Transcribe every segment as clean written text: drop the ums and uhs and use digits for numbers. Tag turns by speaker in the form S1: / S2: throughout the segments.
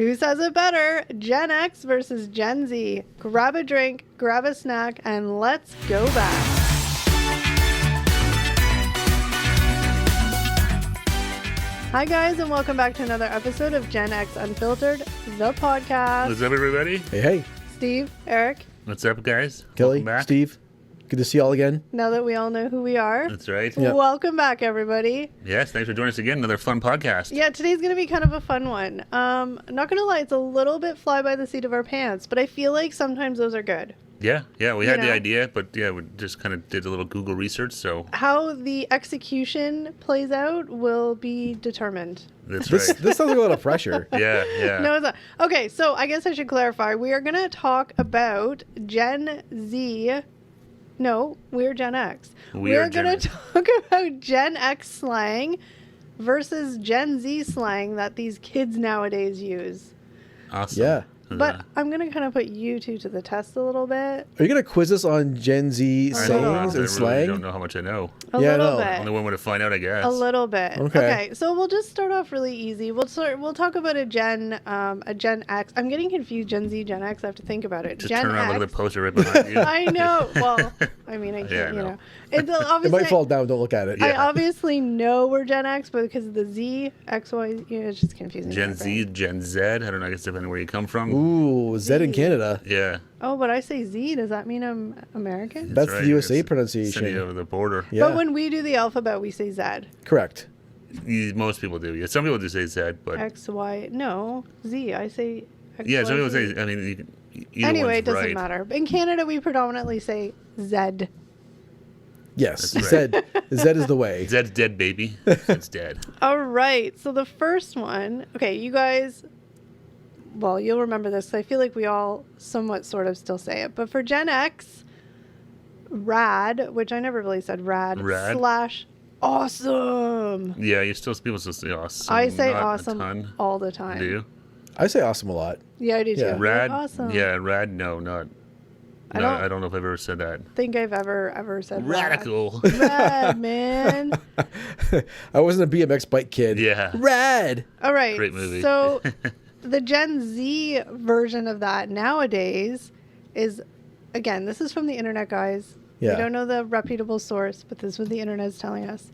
S1: Who says it better? Gen X versus Gen Z. Grab a drink, grab a snack, and let's go back. Hi guys, and welcome back to another episode of Gen X Unfiltered, the podcast.
S2: What's up, everybody?
S3: Hey.
S1: Steve, Eric.
S2: What's up, guys?
S3: Kelly,
S2: Welcome back.
S3: Steve. Good to see you all again.
S1: Now that we all know who we are.
S2: That's right.
S3: Yeah.
S1: Welcome back, everybody.
S2: Yes, thanks for joining us again. Another fun podcast.
S1: Yeah, today's going to be kind of a fun one. I'm not going to lie, it's a little bit fly by the seat of our pants, but I feel like sometimes those are good.
S2: Yeah. We had the
S1: know?
S2: idea, but yeah, we just kind of did a little Google research, so
S1: How the execution plays out will be determined.
S2: that's
S3: This
S2: right.
S3: sounds like a lot of pressure.
S2: Yeah.
S1: No, it's not. Okay, so I guess I should clarify. We are going to talk about Gen Z. No, we're Gen X.
S2: We are
S1: We're going to
S2: Gen
S1: talk about Gen X slang versus Gen Z slang that these kids nowadays use.
S2: Awesome.
S3: Yeah.
S1: But I'm going to kind of put you two to the test a little bit.
S3: Are you going to quiz us on Gen Z
S2: I
S3: sayings
S2: don't know. I
S3: and
S2: really
S3: slang?
S2: don't know how much I know.
S1: A
S3: Yeah, I
S1: little
S3: know.
S1: bit.
S2: Only one way to find out, I guess.
S1: A little bit.
S3: Okay.
S1: So we'll just start off really easy. We'll talk about a Gen X. I'm getting confused. Gen Z, Gen X. I have to think about it.
S2: Just
S1: Gen
S2: turn around,
S1: X.
S2: look at the poster right behind you.
S1: I know. Well, I mean, I can't.
S2: Yeah, I
S1: you
S2: know.
S1: know, it's
S3: It
S1: obviously.
S3: might fall down. Don't look at it.
S2: Yeah.
S1: I obviously know we're Gen X, but because of the Z, X, Y, it's just confusing.
S2: Gen
S1: my
S2: Z,
S1: brain.
S2: Gen Z. I don't know. I guess depending where you come from.
S3: Ooh, Z in Canada.
S2: Yeah.
S1: Oh, but I say Z. Does that mean I'm American?
S3: That's
S2: right.
S3: the USA
S2: It's
S3: pronunciation.
S2: sending you over the border.
S3: Yeah,
S1: But when we do the alphabet, we say Z.
S3: correct.
S2: Most people do. Yeah. Some people do say Z, but
S1: X, Y. No, Z. I say X,
S2: yeah,
S1: Y,
S2: some people
S1: Z.
S2: say. I mean, either
S1: Anyway,
S2: one's
S1: it doesn't
S2: right.
S1: matter. In Canada, we predominantly say Z.
S3: Yes,
S2: That's
S3: Z. Z is the way.
S2: Zed's dead, baby. Zed's dead.
S1: All right. So the first one, okay, you guys, well, you'll remember this. I feel like we all somewhat sort of still say it. But for Gen X, rad, which I never really said rad,
S2: Rad?
S1: slash awesome.
S2: Yeah, people still say awesome.
S1: I say
S2: Not a
S1: awesome
S2: ton.
S1: all the time.
S2: Do you?
S3: I say awesome a lot.
S1: Yeah, I do too.
S3: Yeah.
S1: Like,
S2: Rad?
S1: awesome.
S2: Yeah, rad. No, not.
S1: I
S2: No,
S1: don't-
S2: I don't know if I've ever said that.
S1: Think I've ever said
S2: Radical.
S1: Rad, rad man.
S3: I wasn't a BMX bike kid.
S2: Yeah.
S3: Rad.
S1: All right.
S2: Great movie.
S1: So the Gen Z version of that nowadays is, again, this is from the internet, guys.
S3: Yeah.
S1: We don't know the reputable source, but this is what the internet is telling us.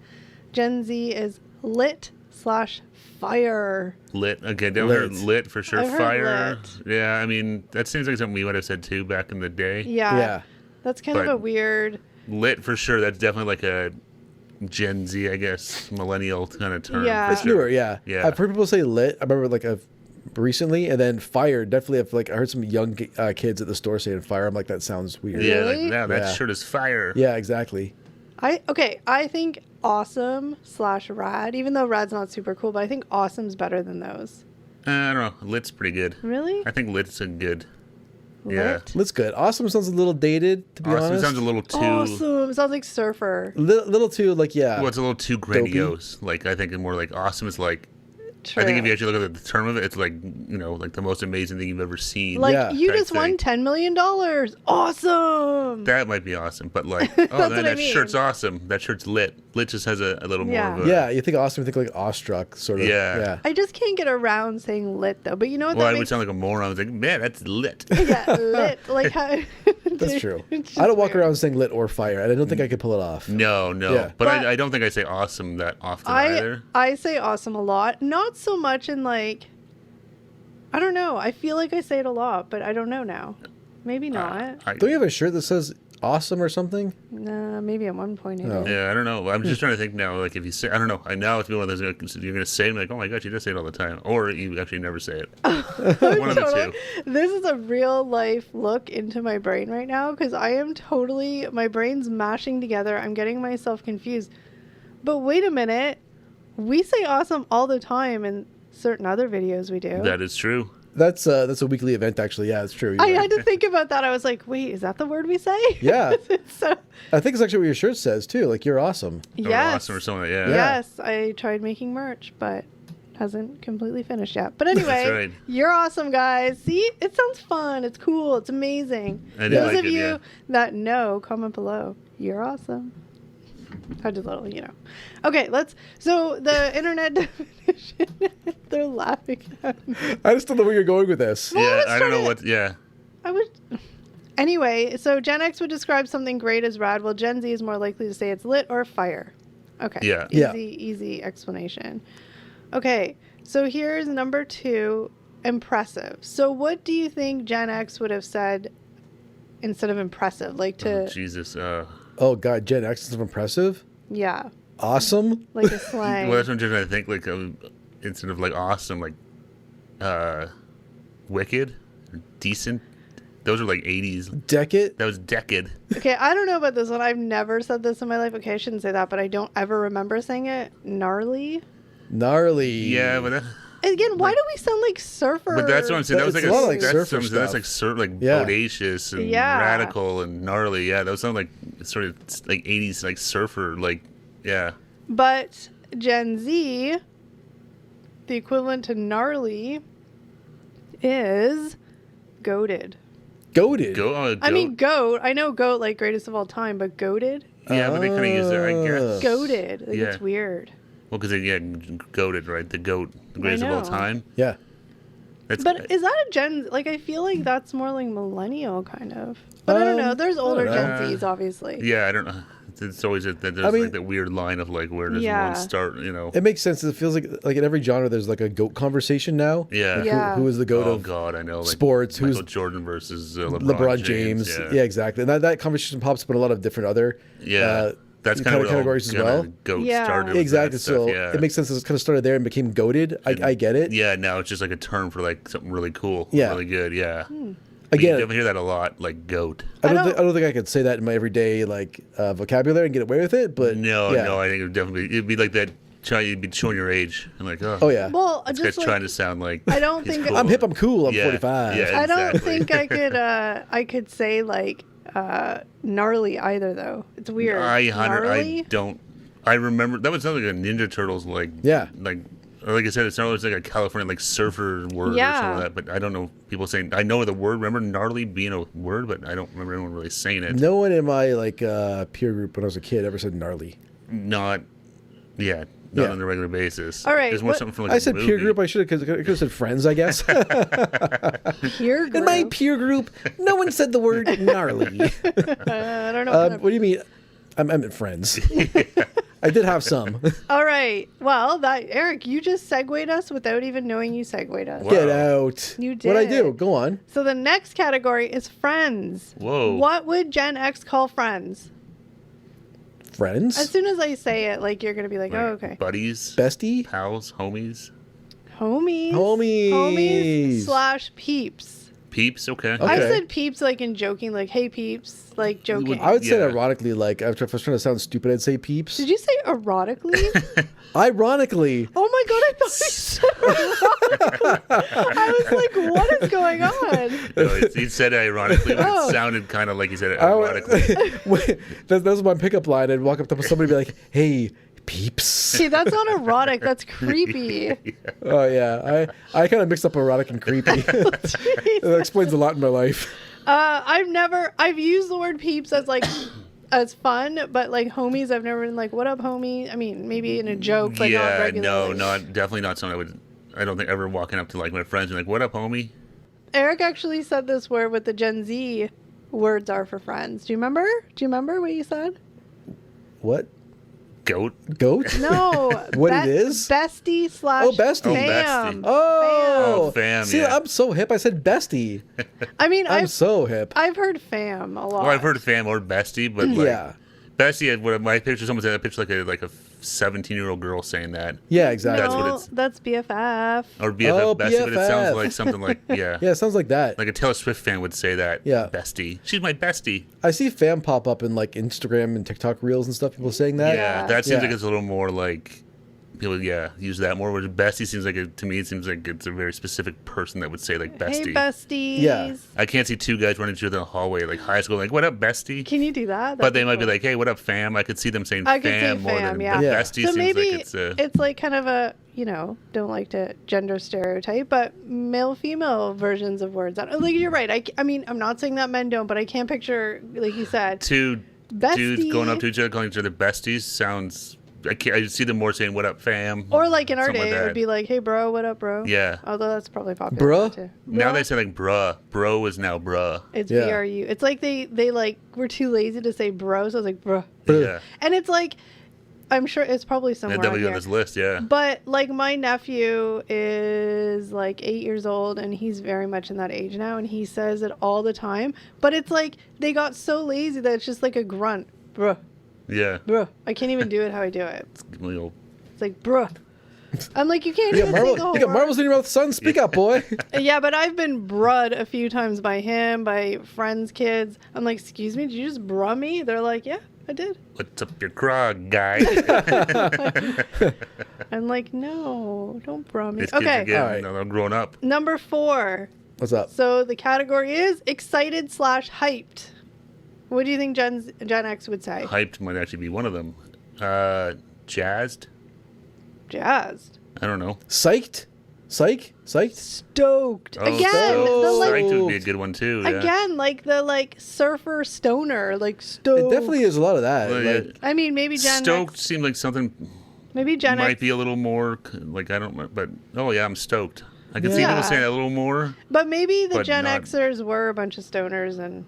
S1: Gen Z is lit slash fire.
S2: Lit. Okay, down here, lit for sure.
S1: I've heard
S2: Fire.
S1: lit.
S2: Yeah, I mean, that seems like something we would have said too back in the day.
S1: Yeah.
S3: Yeah.
S1: That's kind of
S2: But-
S1: a weird.
S2: Lit for sure. That's definitely like a Gen Z, I guess, millennial kind of term.
S1: Yeah.
S2: for
S3: It's
S2: sure.
S3: newer, yeah.
S2: Yeah.
S3: I've heard people say lit. I remember recently, and then fire. Definitely, I heard some young kids at the store saying fire. I'm like, that sounds weird.
S2: Yeah,
S1: Really?
S2: like, wow, that
S3: Yeah.
S2: shirt is fire.
S3: Yeah, exactly.
S1: I think awesome slash rad, even though rad's not super cool, but I think awesome's better than those.
S2: I don't know. Lit's pretty good.
S1: Really?
S2: I think lit's a good. Yeah.
S1: Lit?
S3: That's good. Awesome sounds a little dated, to be
S2: Awesome
S3: honest.
S2: sounds a little too.
S1: Awesome. Sounds like surfer.
S3: Little too, like, yeah.
S2: Well, it's a little too grandiose. Like, I think more like awesome is like.
S1: True.
S2: I think if you actually look at the term of it, it's like, like the most amazing thing you've ever seen.
S1: Like,
S3: Yeah.
S1: you
S2: type
S1: just won
S2: thing.
S1: $10 million. Awesome.
S2: That might be awesome, but like,
S1: That's
S2: oh,
S1: what
S2: man,
S1: I
S2: that
S1: mean.
S2: shirt's awesome. That shirt's lit. Lit just has a little
S1: Yeah.
S2: more of a.
S3: Yeah, you think awesome, you think like awestruck, sort of.
S2: Yeah.
S3: Yeah.
S1: I just can't get around saying lit, though. But you know what
S2: Well, I
S1: that
S2: would
S1: makes...
S2: sound like a moron. I was like, man, that's lit.
S1: Yeah, lit. Like how...
S3: That's true.
S1: It's just
S3: I don't walk
S1: weird.
S3: around saying lit or fire, and I don't think I could pull it off.
S2: No.
S3: Yeah.
S2: But
S1: But-
S2: I don't think I say awesome that often either.
S1: I say awesome a lot. Not so much in like... I don't know. I feel like I say it a lot, but I don't know now. Maybe not.
S3: Don't you have a shirt that says awesome or something?
S1: Nah, maybe at one point I
S3: Oh.
S1: did.
S2: Yeah, I don't know. I'm just trying to think now. Like, if you say, I don't know. I know it's one of those you're going to say, like, oh my gosh, you just say it all the time, or you actually never say it. One of the
S1: Totally.
S2: two.
S1: This is a real life look into my brain right now because I am totally, my brain's mashing together. I'm getting myself confused. But wait a minute. We say awesome all the time in certain other videos we do.
S2: That is true.
S3: That's a weekly event, actually. Yeah, it's true.
S1: I
S3: You're
S1: had
S3: right.
S1: to think about that. I was like, wait, is that the word we say?
S3: Yeah.
S1: So,
S3: I think it's actually what your shirt says, too. Like, you're awesome.
S2: Or
S1: yes.
S2: awesome or something. Yeah.
S3: Yeah.
S1: Yes, I tried making merch, but hasn't completely finished yet. But anyway,
S2: That's right.
S1: you're awesome, guys. See, it sounds fun. It's cool. It's amazing.
S2: I do
S1: Those
S2: like
S1: of
S2: it,
S1: you
S2: yeah.
S1: that know, comment below. You're awesome. I did little, you know. Okay, so the internet definition, they're laughing at me.
S3: I just don't know where you're going with this.
S1: Well,
S2: Yeah,
S1: let's
S2: I don't
S1: try
S2: know
S1: to-
S2: what. Yeah,
S1: I would. Anyway, so Gen X would describe something great as rad, while Gen Z is more likely to say it's lit or fire. Okay.
S2: Yeah.
S3: Yeah.
S1: Easy explanation. Okay, so here's number 2, impressive. So what do you think Gen X would have said instead of impressive? Like
S2: oh,
S1: to,
S2: Jesus.
S3: Oh God, Gen X is impressive.
S1: yeah,
S3: Awesome.
S1: like a slang.
S2: Well, that's what I'm trying to think. Like instead of like awesome, like wicked, or decent. Those are like 80s.
S3: Decade.
S2: That was decade.
S1: Okay, I don't know about this one. I've never said this in my life. Okay, I shouldn't say that, but I don't ever remember saying it. Gnarly.
S3: Gnarly.
S2: Yeah, but
S1: Again, why do we sound like surfer?
S2: but that's what I'm saying. That was
S3: It's
S2: like
S3: a lot like
S2: that's
S3: surfer
S2: that's
S3: stuff.
S2: like
S3: Yeah.
S2: bodacious and
S1: Yeah.
S2: radical and gnarly. Yeah, those sound like sort of like 80s like surfer. Like yeah.
S1: But Gen Z, the equivalent to gnarly, is goated.
S3: Goated.
S2: Go.
S1: I mean, goat. I know goat like greatest of all time, but goated?
S2: yeah, but they kind of use it. I guess.
S1: Goated. Like,
S2: Yeah.
S1: it's weird.
S2: Well, because yeah, goated, right? The goat, the greatest of all
S1: know.
S2: time.
S3: Yeah.
S2: That's
S1: But is that a Gen? Like, I feel like that's more like millennial kind of. But I don't know. There's older
S3: don't
S1: Gen
S2: know.
S1: Zs, obviously.
S2: yeah. I don't know. It's always that there's
S3: I mean-
S2: like that weird line of like where does
S1: Yeah.
S2: one start? You know.
S3: It makes sense. It feels like in every genre there's like a goat conversation now.
S2: Yeah.
S3: Like
S1: Yeah.
S3: who is the goat
S2: Oh
S3: of
S2: God, I know. Like
S3: sports?
S2: Michael
S3: Who's
S2: Jordan versus LeBron,
S3: LeBron James? Yeah. Exactly. And that conversation pops up in a lot of different other
S2: Yeah. That's kind of where
S3: categories as
S2: the whole
S3: well.
S2: kinda goat
S1: Yeah.
S2: started. with
S3: Exactly.
S2: that stuff,
S3: So
S2: yeah.
S3: it makes sense. It kind of started there and became goated. I get it.
S2: Yeah, now it's just like a term for like something really cool.
S3: Yeah.
S2: Really good. Yeah. But
S3: Again-
S2: you definitely hear that a lot, like goat.
S3: I don't
S1: don't-
S3: think I could say that in my everyday like vocabulary and get away with it. But
S2: No,
S3: yeah.
S2: no, I think it'd be like that. You'd be showing your age and like,
S3: Oh yeah.
S1: Well,
S2: this
S1: just
S2: guy's
S1: like,
S2: trying to sound like.
S1: I don't
S2: he's
S1: think-
S2: cool.
S3: I'm hip. I'm cool. I'm
S2: Yeah,
S3: 45.
S2: yeah.
S1: I don't
S2: exactly.
S1: think I could say like gnarly either though. It's weird.
S2: I
S1: Gnarly?
S2: don't. I remember that was something like a Ninja Turtles like.
S3: Yeah.
S2: Like I said, it's not always like a California like surfer word or
S1: Yeah.
S2: something like that. But I don't know people saying. I know the word. Remember gnarly being a word, but I don't remember anyone really saying it.
S3: No one in my like peer group when I was a kid ever said gnarly.
S2: Not. Yeah. Not
S3: Yeah.
S2: on a regular basis.
S1: All right,
S2: There's more
S1: what-
S2: something from like
S3: I
S2: a
S3: said peer
S2: movie.
S3: group. I could have said friends. I guess.
S1: Peer group.
S3: In my peer group, no one said the word gnarly.
S1: I don't know.
S3: What do you mean? I meant friends. I did have some.
S1: All right. Well, Eric, you just segued us without even knowing you segued us.
S2: Wow.
S3: Get out.
S1: You
S3: What I do?
S1: did.
S3: Go on.
S1: So the next category is friends.
S2: Whoa.
S1: What would Gen X call friends?
S3: Friends.
S1: As soon as I say it, like you're gonna be like,
S2: Like
S1: oh, okay.
S2: Buddies,
S3: Bestie.
S2: pals, homies,
S1: Homies.
S3: Homies.
S1: / peeps.
S2: peeps. Okay.
S3: Okay.
S1: I said peeps like in joking, like hey peeps, like joking.
S3: I would say
S2: Yeah.
S3: ironically, like if I was trying to sound stupid, I'd say peeps.
S1: Did you say erotically?
S3: Ironically,
S1: Oh my god, I thought you said erotic. I was like, what is going on?
S2: No, he said it ironically, but
S1: Oh.
S2: it sounded kind of like he said it
S3: I would-
S2: ironically.
S3: that was my pickup line. I'd walk up to somebody and be like, "Hey, peeps."
S1: See, that's not erotic. That's creepy.
S3: Oh yeah, I kind of mixed up erotic and creepy. That explains a lot in my life.
S1: I've used the word peeps as like as fun, but like homies, I've never been like, what up, homie? I mean, maybe in a joke, but not
S2: Yeah,
S1: regularly.
S2: no, definitely not something I don't think ever walking up to like my friends and like, "What up, homie?"
S1: Eric actually said this word with the Gen Z words are for friends. Do you remember? Do you remember what you said?
S3: What?
S2: Goat.
S3: Goat?
S1: No.
S3: What it is?
S1: Bestie /
S3: Oh, bestie.
S1: fam.
S2: bestie.
S3: Oh,
S2: fam,
S3: See,
S2: yeah.
S3: I'm so hip. I said bestie.
S1: I mean,
S3: I'm
S1: I've
S3: so hip.
S1: heard fam a lot.
S2: Well, I've heard fam or bestie, but like
S3: Yeah.
S2: bestie. What my picture? Someone said I picture like a 17-year-old girl saying that,
S3: Yeah, exactly.
S2: That's what
S1: No,
S2: it's-
S1: that's BFF.
S2: or BFF
S3: Oh,
S2: bestie, but it
S3: BFF.
S2: sounds like something like yeah,
S3: Yeah, it sounds like that.
S2: like a Taylor Swift fan would say that.
S3: Yeah.
S2: bestie. She's my bestie.
S3: I see fam pop up in like Instagram and TikTok reels and stuff. People saying that.
S2: Yeah, that seems
S3: Yeah.
S2: like it's a little more like people. Yeah, use that more. Whereas bestie seems like to me, it seems like it's a very specific person that would say like bestie.
S1: Hey, besties.
S3: Yeah.
S2: I can't see two guys running to each other in the hallway like high school, like, "What up, bestie?"
S1: Can you do that?
S2: But they
S1: That'd
S2: might be
S1: cool.
S2: like, "Hey, what up, fam?" I could see them saying
S1: I could say
S2: fam more
S1: fam,
S2: than
S1: yeah.
S2: but
S3: Yeah.
S2: bestie
S1: So
S2: seems
S1: maybe
S2: like it's
S1: it's like kind of a, don't like to gender stereotype, but male-female versions of words. Like, you're right. I mean, I'm not saying that men don't, but I can't picture, like you said,
S2: two
S1: bestie.
S2: dudes going up to each other, calling each other besties sounds. I see them more saying "What up, fam?"
S1: Or like in our
S2: something
S1: day,
S2: like
S1: it
S2: that.
S1: would be like, "Hey, bro, what up, bro?"
S2: Yeah.
S1: Although that's probably popular.
S3: Bruh?
S1: Too.
S2: Now they say like "bruh." Bro is now "bruh."
S1: It's
S3: Yeah.
S1: BRU. It's like they like were too lazy to say bro, so it's like bruh.
S2: Yeah.
S1: And it's like, I'm sure it's probably somewhere
S2: And
S1: on
S2: W on
S1: here.
S2: this list, yeah.
S1: But like my nephew is like 8 years old and he's very much in that age now and he says it all the time. But it's like they got so lazy that it's just like a grunt. Bruh,
S2: Yeah.
S1: bruh. I can't even do it how I do it.
S2: Little-
S1: It's like bruh. I'm like, you can't
S3: You
S1: even
S3: got,
S1: say the whole
S3: you got
S1: word.
S3: marbles in your mouth, son. Speak up, boy.
S1: Yeah, but I've been brud a few times by him, by friends' kids. I'm like, excuse me, did you just bruh me? They're like, yeah, I did.
S2: What's up your crog, guy?
S1: I'm like, no, don't bruh me.
S2: These kids are
S1: Okay,
S2: getting,
S3: All right.
S2: they're grown up.
S1: number 4.
S3: What's up?
S1: So the category is excited / hyped. What do you think Gen X would say?
S2: Hyped might actually be one of them. Jazzed?
S1: Jazzed.
S2: I don't know.
S3: Psyched? Psyched?
S1: Stoked.
S2: Oh,
S1: Again,
S3: stoked.
S1: the like
S2: Psyched would be a good one too. Yeah.
S1: again, like the like surfer stoner, like stoked.
S3: It definitely is a lot of that.
S2: Well,
S3: like,
S2: yeah.
S1: I mean, maybe Gen
S2: Stoked
S1: X.
S2: seemed like something
S1: Maybe Gen
S2: might
S1: X.
S2: be a little more like I don't, but oh yeah, I'm stoked. I can see
S1: Yeah.
S2: people saying that a little more.
S1: But maybe the
S2: But
S1: Gen
S2: not-
S1: Xers were a bunch of stoners and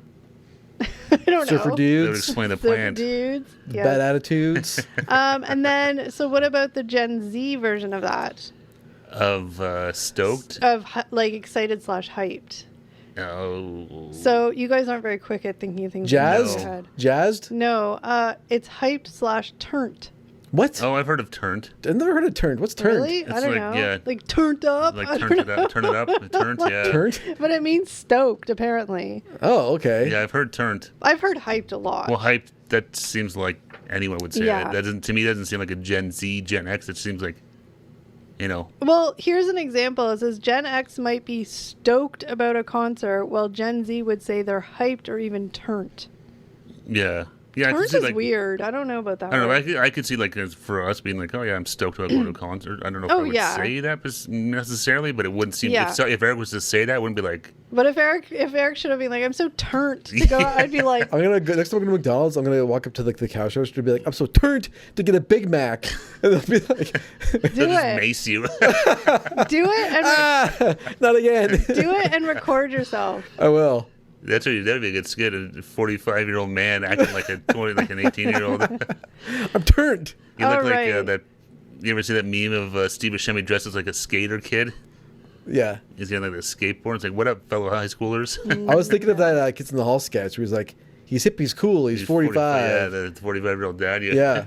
S1: I don't
S3: surfer
S1: know.
S2: That would
S3: dudes,
S2: explain the
S1: Surfer
S2: plant.
S1: dudes. Yeah.
S3: bad attitudes.
S1: And then, so what about the Gen Z version of that?
S2: Of stoked.
S1: Of like excited / hyped.
S2: Oh.
S1: So you guys aren't very quick at thinking of things.
S3: Jazzed?
S1: In your head.
S3: Jazzed?
S1: No, it's hyped / turnt.
S3: What?
S2: Oh, I've heard of turned.
S3: I've never heard of turned. What's turned?
S1: Really? I
S2: It's
S1: don't
S2: like,
S1: know.
S2: yeah.
S1: Like turned up.
S2: Like
S1: I
S2: turn
S1: don't
S2: it
S1: know.
S2: up, turn it up, turned. Yeah.
S3: Turned?
S1: But it means stoked, apparently.
S3: Oh, okay.
S2: Yeah, I've heard turned.
S1: I've heard hyped a lot.
S2: Well, hyped. That seems like anyone would say
S1: Yeah.
S2: it. That doesn't to me. Doesn't seem like a Gen Z, Gen X. It seems like, you know.
S1: Well, here's an example. It says Gen X might be stoked about a concert, while Gen Z would say they're hyped or even turnt.
S2: Yeah. Yeah. I could
S1: Turnt
S2: see
S1: is
S2: like.
S1: weird. I don't know about that.
S2: I don't know.
S1: word.
S2: I could see like as for us being like, oh yeah, I'm stoked about going to a concert. I don't know if
S1: Oh,
S2: I would
S1: yeah.
S2: say that necessarily, but it wouldn't seem.
S1: Yeah.
S2: If Eric was to say that, it wouldn't be like.
S1: But if Eric should have been like, I'm so turnt to go, I'd be like,
S3: I'm gonna go next time I go to McDonald's. I'm gonna walk up to like the cash register and be like, "I'm so turned to get a Big Mac," and they'll be like,
S1: do
S2: They'll just
S1: it,
S2: mace you.
S1: do it, and
S3: "Ah, not again."
S1: do it and record yourself.
S3: I will.
S2: That'd be a good skit. A 45-year-old man acting like an 18-year-old.
S3: I'm turned.
S2: You look like
S1: Alright.
S2: that. You ever see that meme of Steve Buscemi dressed as like a skater kid?
S3: Yeah.
S2: He's got like a skateboard. It's like, what up, fellow high schoolers?
S3: I was thinking of that Kids in the Hall sketch where he's like, he's hip, he's cool, he's 45.
S2: Yeah, the 45-year-old dad.
S3: Yeah.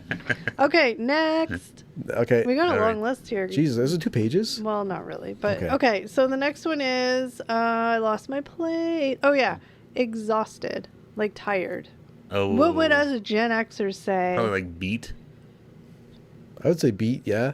S1: Okay, next.
S3: Okay.
S1: We got a
S2: All
S1: long
S2: right.
S1: list here.
S3: Jesus, those are 2 pages.
S1: Well, not really, but
S3: Okay.
S1: okay. So the next one is I lost my plate. Oh yeah, exhausted, like tired.
S2: Oh,
S1: What would us Gen Xers say?
S2: probably like beat.
S3: I would say beat, yeah.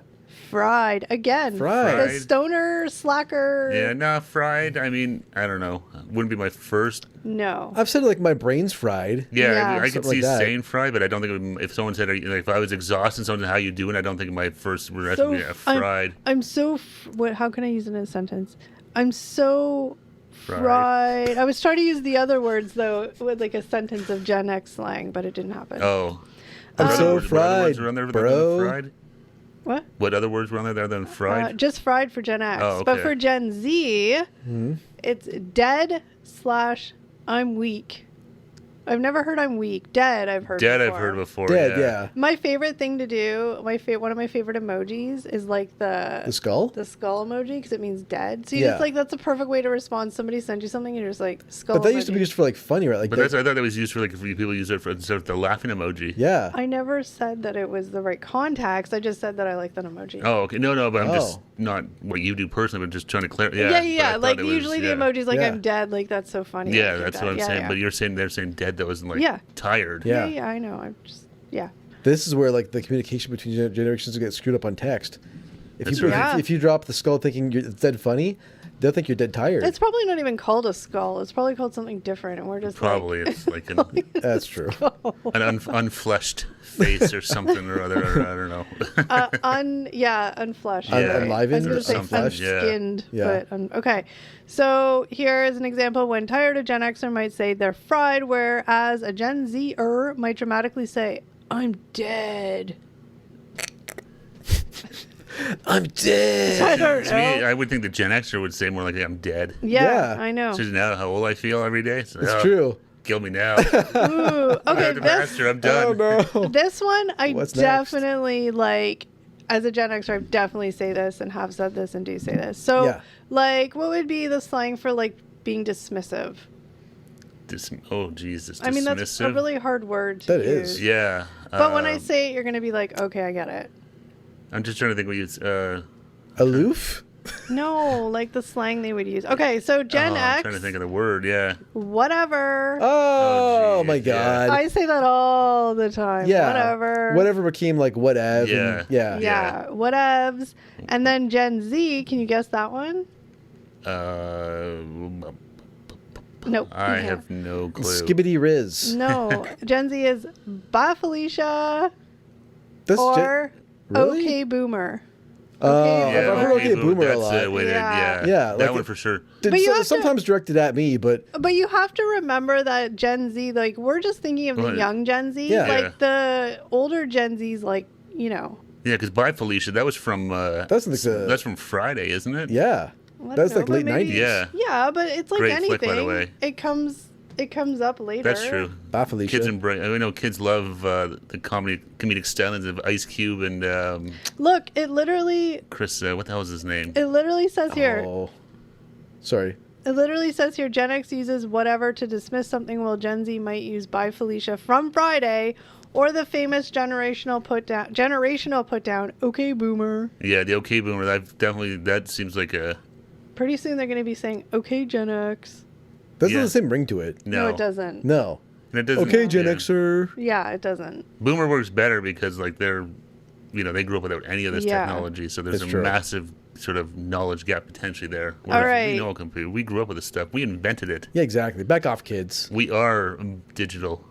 S1: Fried again.
S3: Fried.
S1: The stoner slacker.
S2: Yeah, nah, fried. I mean, I don't know. Wouldn't be my first.
S1: No.
S3: I've said like my brain's fried.
S2: Yeah,
S1: Yeah.
S2: I could
S3: Something
S2: see
S3: like that.
S2: saying fried, but I don't think it would, if someone said, like, if I was exhausted, someone said, how you doing? I don't think my first reaction
S1: So
S2: would be
S1: I'm-
S2: fried.
S1: I'm so. What? How can I use it in a sentence? I'm so
S2: Fried.
S1: fried. I was trying to use the other words though, with like a sentence of Gen X slang, but it didn't happen.
S2: Oh.
S3: I'm
S2: What other
S3: so
S2: words- what other words
S3: fried,
S2: were on there other
S3: bro.
S2: than fried?
S1: What?
S2: What other words were on there other than fried?
S1: Just fried for Gen X.
S2: Oh,
S1: But
S2: okay.
S1: for Gen Z, it's dead / I'm weak. I've never heard I'm weak. Dead, I've heard
S2: Dead,
S1: before.
S2: I've heard before.
S3: Dead, yeah.
S1: My favorite thing to do, one of my favorite emojis is like
S3: The
S1: the
S3: skull?
S1: skull emoji because it means dead. So you
S3: Yeah.
S1: just like, that's a perfect way to respond. Somebody sends you something and you're just like, skull
S3: But that used to be
S1: emoji.
S3: used for like funny, right? Like
S2: But
S3: that-
S2: that's, I thought that was used for like if people use it for instead of the laughing emoji.
S3: yeah.
S1: I never said that it was the right context. I just said that I like that emoji.
S2: Oh, okay. No, but I'm just
S3: Oh.
S2: not what you do personally, but just trying to clarify. Yeah,
S1: yeah,
S2: but I
S1: yeah.
S2: thought
S1: Like
S2: it was-
S1: usually
S2: yeah.
S1: the emoji's like,
S3: Yeah.
S1: I'm dead. Like that's so funny.
S2: Yeah,
S1: like, you're
S2: that's
S1: dead.
S2: what I'm
S1: Yeah,
S2: saying.
S1: yeah.
S2: But they're saying dead. That wasn't like
S1: Yeah.
S2: tired.
S3: Yeah.
S1: Yeah, I know. I'm just, yeah.
S3: This is where like the communication between generations get screwed up on text. If
S2: That's
S3: you
S2: right.
S1: Yeah.
S3: if you drop the skull thinking it's dead funny, they'll think you're dead tired.
S1: It's probably not even called a skull. It's probably called something different, and we're just
S2: Probably
S1: like,
S2: it's like an
S3: That's true.
S2: unfleshed face or something or other. Or I don't know.
S1: unfleshed.
S2: Yeah.
S3: Unlivened
S1: I
S3: or
S1: was gonna
S3: something.
S1: say
S2: Yeah.
S1: unskinned,
S3: Yeah.
S1: but okay. So here is an example when tired, a Gen Xer might say they're fried, whereas a Gen Zer might dramatically say, "I'm dead."
S3: I'm dead.
S1: I don't
S2: To me,
S1: know.
S2: I would think the Gen Xer would say more like I'm dead.
S1: Yeah,
S3: Yeah.
S1: I know.
S2: So now how old I feel every day. So,
S3: It's
S2: oh,
S3: true.
S2: Kill me now.
S1: Ooh, okay,
S2: I'm the
S1: this
S2: master. I'm done.
S3: Oh no.
S1: this one I
S3: What's next?
S1: definitely like. As a Gen Xer, I definitely say this and have said this and do say this. So,
S3: Yeah.
S1: like, what would be the slang for like being dismissive?
S2: Oh Jesus.
S1: I mean, that's a really hard word to
S3: That
S1: use.
S3: is.
S2: Yeah.
S1: But when I say it, you're gonna be like, okay, I get it.
S2: I'm just trying to think what you.
S3: Aloof.
S1: No, like the slang they would use. Okay, so Gen
S2: I'm
S1: X,
S2: trying to think of the word. Yeah.
S1: whatever.
S3: Oh,
S2: geez,
S3: my
S2: yeah.
S3: god.
S1: I say that all the time.
S3: Yeah.
S1: Whatever.
S3: Whatever became like whatever.
S2: Yeah.
S3: Yeah.
S1: Yeah, whatevs. And then Gen Z, can you guess that one? Nope.
S2: I
S1: you can't.
S2: have no clue.
S3: Skibidi rizz.
S1: No. Gen Z is bye Felicia
S3: That's
S1: or
S3: Really?
S1: okay boomer.
S3: Oh,
S1: Okay,
S3: I've heard okay boomer a
S2: That's
S3: lot.
S2: the way that,
S1: Yeah.
S3: Yeah,
S2: that
S3: like
S2: one
S3: it-
S2: for sure.
S1: But you have to-
S3: sometimes directed at me, but
S1: But you have to remember that Gen Z, like, we're just thinking of the
S2: Well,
S1: young Gen Z.
S3: Yeah.
S1: Like, the older Gen Z's, like, you know.
S2: Yeah, because Bye Felicia, that was from
S3: that's like the
S2: that's from Friday, isn't it?
S3: yeah.
S1: I don't
S3: That's
S1: know,
S3: like
S1: but
S3: late
S1: maybe-
S3: 90s.
S2: Yeah.
S1: Yeah, but it's like
S2: Great
S1: anything.
S2: flick, by the way.
S1: It comes up later.
S2: That's true.
S3: Bye, Felicia.
S2: Kids embrace. I know kids love the comedic stylings of Ice Cube and
S1: Look, it literally
S2: Chris. What the hell is his name?
S1: says here.
S3: Oh. Sorry.
S1: It literally says here, Gen X uses whatever to dismiss something, while Gen Z might use bye Felicia from Friday, or the famous generational put down. Okay, boomer.
S2: Yeah, the OK Boomer. That seems like a
S1: Pretty soon they're going to be saying, okay, Gen X.
S3: Doesn't
S2: Yeah.
S3: have the same ring to it.
S2: no.
S1: No, it doesn't.
S3: No.
S2: And it doesn't,
S3: Okay, Gen
S2: yeah.
S3: Xer.
S1: Yeah, it doesn't.
S2: Boomer works better because like they grew up without any of this
S1: Yeah.
S2: technology, so there's
S3: That's
S2: a
S3: true.
S2: massive sort of knowledge gap potentially there.
S1: All
S2: Whereas
S1: right.
S2: we know a computer. We grew up with this stuff. We invented it.
S3: Yeah, exactly. Back off, kids.
S2: We are digital.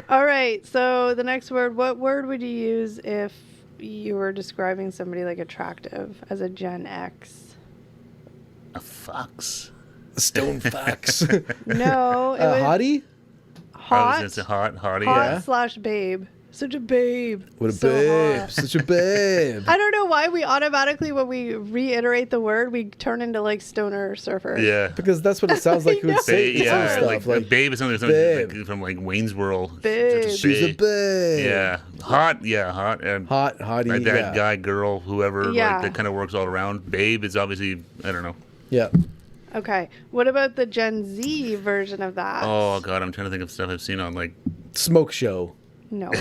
S1: All right, so the next word, what word would you use if you were describing somebody like attractive as a Gen X?
S2: A fox.
S3: Stone fox.
S1: No, it was
S3: Hottie?
S2: I was
S1: hot,
S2: gonna say hottie.
S1: hot
S2: Yeah.
S1: / babe. Such a babe.
S3: What a
S1: So
S3: babe.
S1: hot.
S3: Such a babe.
S1: I don't know why we automatically, when we reiterate the word, we turn into like stoner surfers.
S2: Yeah.
S3: Because that's what it sounds like you
S1: I know.
S3: would say.
S2: Ba- yeah,
S3: some
S2: like,
S3: stuff. Like,
S2: babe is something
S3: babe.
S2: like, from like Wayne's World.
S1: Babe.
S2: Just
S3: she's a
S2: babe.
S3: babe.
S2: Yeah, hot. Yeah, hot. And
S3: Hot, hottie.
S2: like that
S3: yeah.
S2: guy, girl, whoever,
S1: Yeah.
S2: like that kind of works all around. Babe is obviously, I don't know.
S3: Yeah.
S1: Okay. What about the Gen Z version of that?
S2: Oh god, I'm trying to think of stuff I've seen on like.
S3: Smoke show.
S1: No.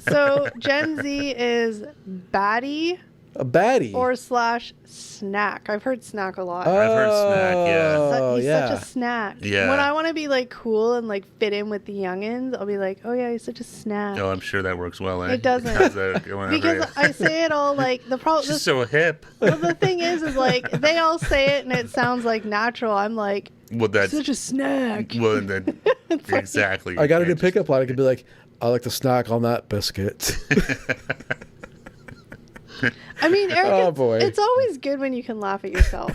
S1: So Gen Z is baddie
S3: A baddie.
S1: or / snack. I've heard snack a lot.
S2: I've heard snack, yeah.
S3: Oh,
S1: He's
S3: yeah.
S1: such a snack.
S2: Yeah.
S1: When I want to be like cool and like fit in with the youngins, I'll be like, oh yeah, he's such a snack.
S2: Oh, I'm sure that works well. Eh?
S1: It doesn't.
S2: How's that going?
S1: Because I say it all like the problem.
S2: She's so hip.
S1: Well, the thing is like they all say it and it sounds like natural. I'm like,
S2: Well, that's
S1: such a snack.
S2: well, that, exactly.
S3: I got a
S2: You
S3: new
S2: can't
S3: pickup line. I could be like, I like to snack on that biscuit.
S1: I mean, Eric,
S3: Oh, boy.
S1: it's always good when you can laugh at yourself.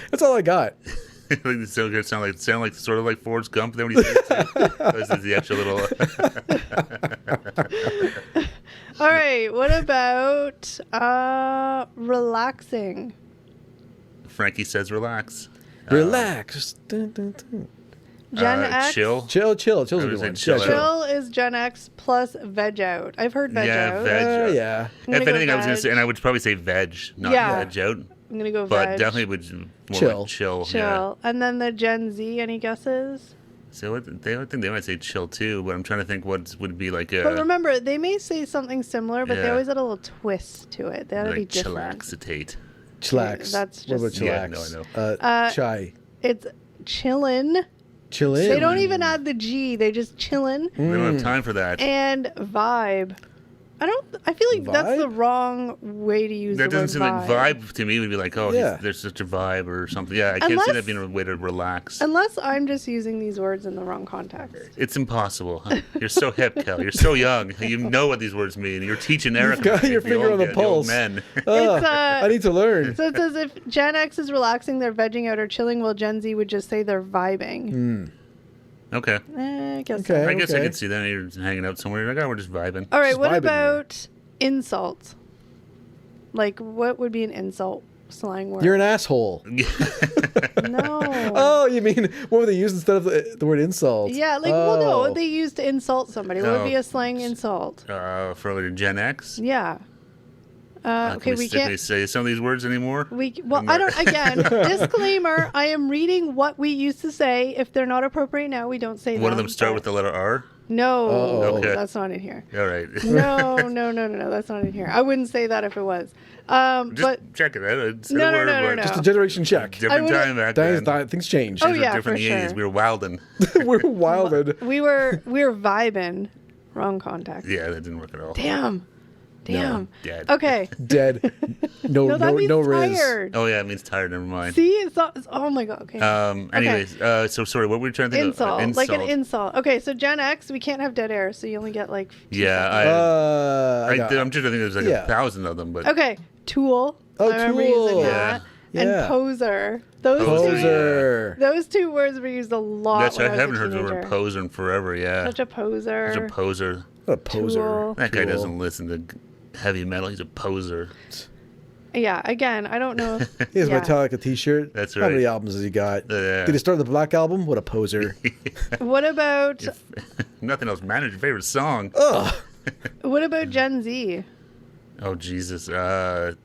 S3: That's all I got.
S2: just- like, it's so good. Sound like sort of like Forrest Gump. Then when you say it too. This is the actual little.
S1: All right, what about relaxing?
S2: Frankie says, "Relax."
S3: Relax. Dun, dun, dun.
S1: Gen X.
S2: Chill.
S3: Chill. Chill's
S2: I
S3: a
S2: would
S3: good
S2: say
S3: one.
S2: chill
S3: Yeah,
S2: out.
S1: Chill is Gen X plus veg out. I've heard veg
S2: Yeah,
S1: out.
S2: veg.
S3: yeah.
S1: I'm gonna
S2: If
S1: go
S2: anything, I was gonna
S1: veg.
S2: say, and I would probably say veg, not
S1: Yeah.
S2: veg out,
S1: I'm gonna go
S2: but
S1: veg.
S2: definitely would more
S3: Chill.
S2: like chill.
S1: chill.
S2: Yeah.
S1: And then the Gen Z. Any guesses?
S2: So I think they might say chill too, but I'm trying to think what would be like
S1: But
S2: a
S1: remember, they may say something similar, but they
S2: Yeah.
S1: always add a little twist to it. They ought to be
S2: like
S1: different.
S2: chillaxitate.
S3: Chillax.
S1: That's
S3: What about
S1: just-
S2: Yeah,
S3: chillax?
S2: no,
S3: Chai.
S1: It's chillin'.
S3: Chillin'.
S1: They don't even add the G. They just chillin'.
S2: We don't have time for that.
S1: And vibe. I feel like that's
S3: Vibe?
S1: the wrong way to use
S2: That
S1: the word
S2: doesn't seem like vibe to me. Would be like, oh,
S3: Yeah.
S2: there's such a vibe or something. Yeah, I can't see that being a way to relax.
S1: Unless I'm just using these words in the wrong context.
S2: It's impossible. Huh? You're so hip, Kel. You're so young. You know what these words mean. You're teaching Eric.
S3: Got your finger on the pulse.
S2: Men.
S3: I need to learn.
S1: So it says if Gen X is relaxing, they're vegging out or chilling, while Gen Z would just say they're vibing.
S2: Okay.
S1: I guess
S3: Okay.
S1: so.
S2: I guess I could see that. You're just hanging out somewhere. You're like, oh, we're just vibing.
S1: All right,
S3: Just
S1: what
S3: vibing
S1: about insult? Like, what would be an insult slang word?
S3: You're an asshole.
S1: No.
S3: Oh, you mean what would they use instead of the word insult?
S1: Yeah, like, well, no, what they use to insult somebody. What would be
S2: Oh.
S1: a slang insult?
S2: For like Gen X.
S1: Yeah. Okay, we
S2: Can we
S1: can't.
S2: say some of these words anymore?
S1: Well, I don't. Again, disclaimer. I am reading what we used to say. If they're not appropriate now, we don't say them.
S2: One of them start
S1: but-
S2: with the letter R.
S1: No,
S3: Oh.
S2: Okay.
S1: that's not in here.
S2: All right.
S1: No, that's not in here. I wouldn't say that if it was.
S2: Just
S1: But
S2: check it out. It's
S1: No,
S2: a
S1: no,
S2: word,
S1: no, no,
S2: but
S1: no.
S3: Just a generation check.
S1: I
S2: Different
S1: would've-
S2: time back then.
S3: Things change.
S1: Oh,
S2: Things were
S1: yeah,
S2: different
S1: for
S2: in the 80s.
S1: sure.
S2: We were wilding.
S3: We're wilded.
S1: we were vibing. Wrong context.
S2: Yeah, that didn't work at all.
S1: Damn.
S2: Dead.
S1: Okay.
S3: Dead.
S1: No, that means
S3: Riz.
S1: tired.
S2: Oh, yeah, it means tired. Never mind.
S1: See, it's not. Oh my god. Okay.
S2: Anyways, so sorry, what were we trying to think
S1: Insult,
S2: of?
S1: like an insult. Okay, so Gen X, we can't have dead air, so you only get like. 2
S2: Yeah,
S1: seconds.
S2: I'm sure I think there's like 1,000 of them, but
S1: Okay, tool.
S3: Oh,
S1: I remember
S3: tool.
S1: using
S2: Yeah.
S1: that.
S3: Yeah.
S1: And poser. Those
S3: Poser.
S1: Those 2 words were used a lot.
S2: that's
S1: when
S2: I
S1: was
S2: haven't
S1: a
S2: heard the word
S1: teenager.
S2: poser in forever. Yeah,
S1: Such a poser.
S2: he's a poser.
S3: What a poser.
S1: Tool.
S2: That guy
S3: Tool.
S2: doesn't listen to heavy metal. He's a poser.
S1: Yeah, again, I don't know.
S3: He has
S1: yeah.
S3: Metallica t-shirt.
S2: That's
S3: How
S2: right.
S3: many albums has he got?
S2: Yeah.
S3: Did he start the Black Album? What a poser.
S1: What about
S2: Nothing else matters. Your favorite song?
S3: Ugh.
S1: Gen Z?
S2: Oh Jesus.
S3: What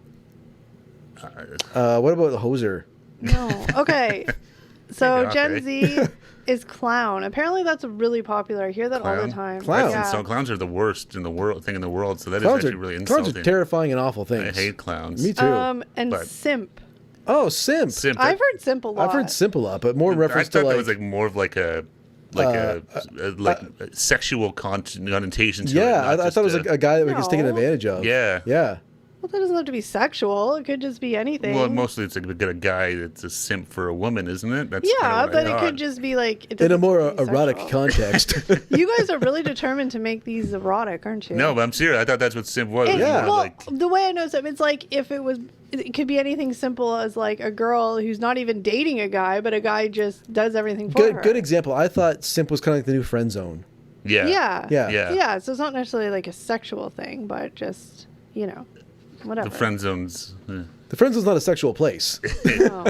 S3: about the hoser?
S1: No. Okay. So
S2: Okay.
S1: Gen Z is clown. Apparently that's really popular. I hear that all
S2: Clown?
S1: the time.
S3: Clown.
S1: Yeah.
S2: So clowns are the worst in the world thing in the world. So that is
S3: Clowns
S2: actually really
S3: clowns
S2: insulting.
S3: are terrifying and awful
S2: I
S3: things.
S2: hate clowns.
S3: Me too.
S1: And
S2: But-
S1: simp.
S3: Oh, simp.
S2: Simp.
S1: I've heard simp a lot.
S3: I've heard simp a lot, but more in
S2: I
S3: reference
S2: thought
S3: to
S2: that
S3: like,
S2: was like more of like a sexual connotation to it.
S3: yeah,
S2: not
S3: I
S2: just
S3: thought it was a guy that gets taken
S1: No.
S3: advantage of.
S2: Yeah.
S3: Yeah.
S1: Well, that doesn't have to be sexual. It could just be anything.
S2: Well, mostly it's like a guy that's a simp for a woman, isn't it? That's
S1: yeah,
S2: kinda what
S1: but
S2: I
S1: it
S2: thought.
S1: could just be like it
S3: In a
S1: doesn't
S3: more
S1: have to be
S3: erotic
S1: sexual.
S3: context.
S1: You guys are really determined to make these erotic, aren't you?
S2: No, but I'm serious. I thought that's what simp was.
S1: It-
S2: You know,
S3: Yeah.
S1: Well,
S2: like,
S1: the way I know simp, it's like if it was, it could be anything simple as like a girl who's not even dating a guy, but a guy just does everything for her.
S3: Good example. I thought simp was kind of like the new friend zone.
S2: yeah.
S1: Yeah.
S3: Yeah.
S2: Yeah.
S1: So it's not necessarily like a sexual thing, but just whatever.
S2: The friend zones.
S3: The friend zone's not a sexual place.
S1: No.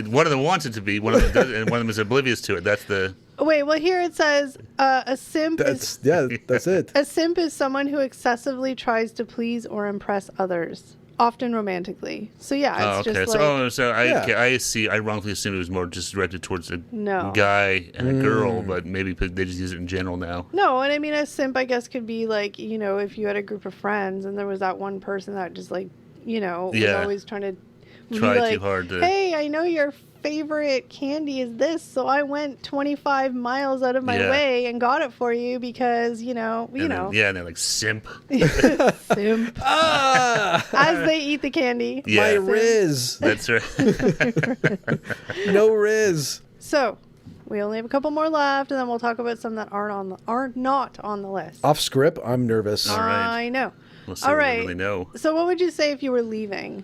S2: One of them wants it to be. One of them does, and one of them is oblivious to it. That's the.
S1: Wait. Well, here it says a simp is
S3: That's it.
S1: a simp is someone who excessively tries to please or impress others, often romantically. So yeah,
S2: Oh,
S1: it's
S2: okay.
S1: just like
S2: So I
S3: Yeah.
S2: okay, I see. I wrongfully assumed it was more just directed towards a
S1: No.
S2: guy and a girl, but maybe they just use it in general now.
S1: no. And I mean, a simp, I guess, could be like if you had a group of friends and there was that one person that just like was
S2: Yeah.
S1: always trying to
S2: Try
S1: be like,
S2: too hard to.
S1: Hey, I know your favorite candy is this, so I went 25 miles out of my
S2: Yeah.
S1: way and got it for you because
S2: And then- yeah, and they're like simp.
S1: simp.
S3: Ah,
S1: As they eat the candy.
S2: Yeah.
S3: my Riz.
S2: That's right.
S3: No Riz.
S1: So we only have a couple more left, and then we'll talk about some that are not on the list.
S3: Off script, I'm nervous.
S2: All right.
S1: I know.
S2: We'll see
S1: All
S2: what we
S1: right.
S2: really know.
S1: So what would you say if you were leaving?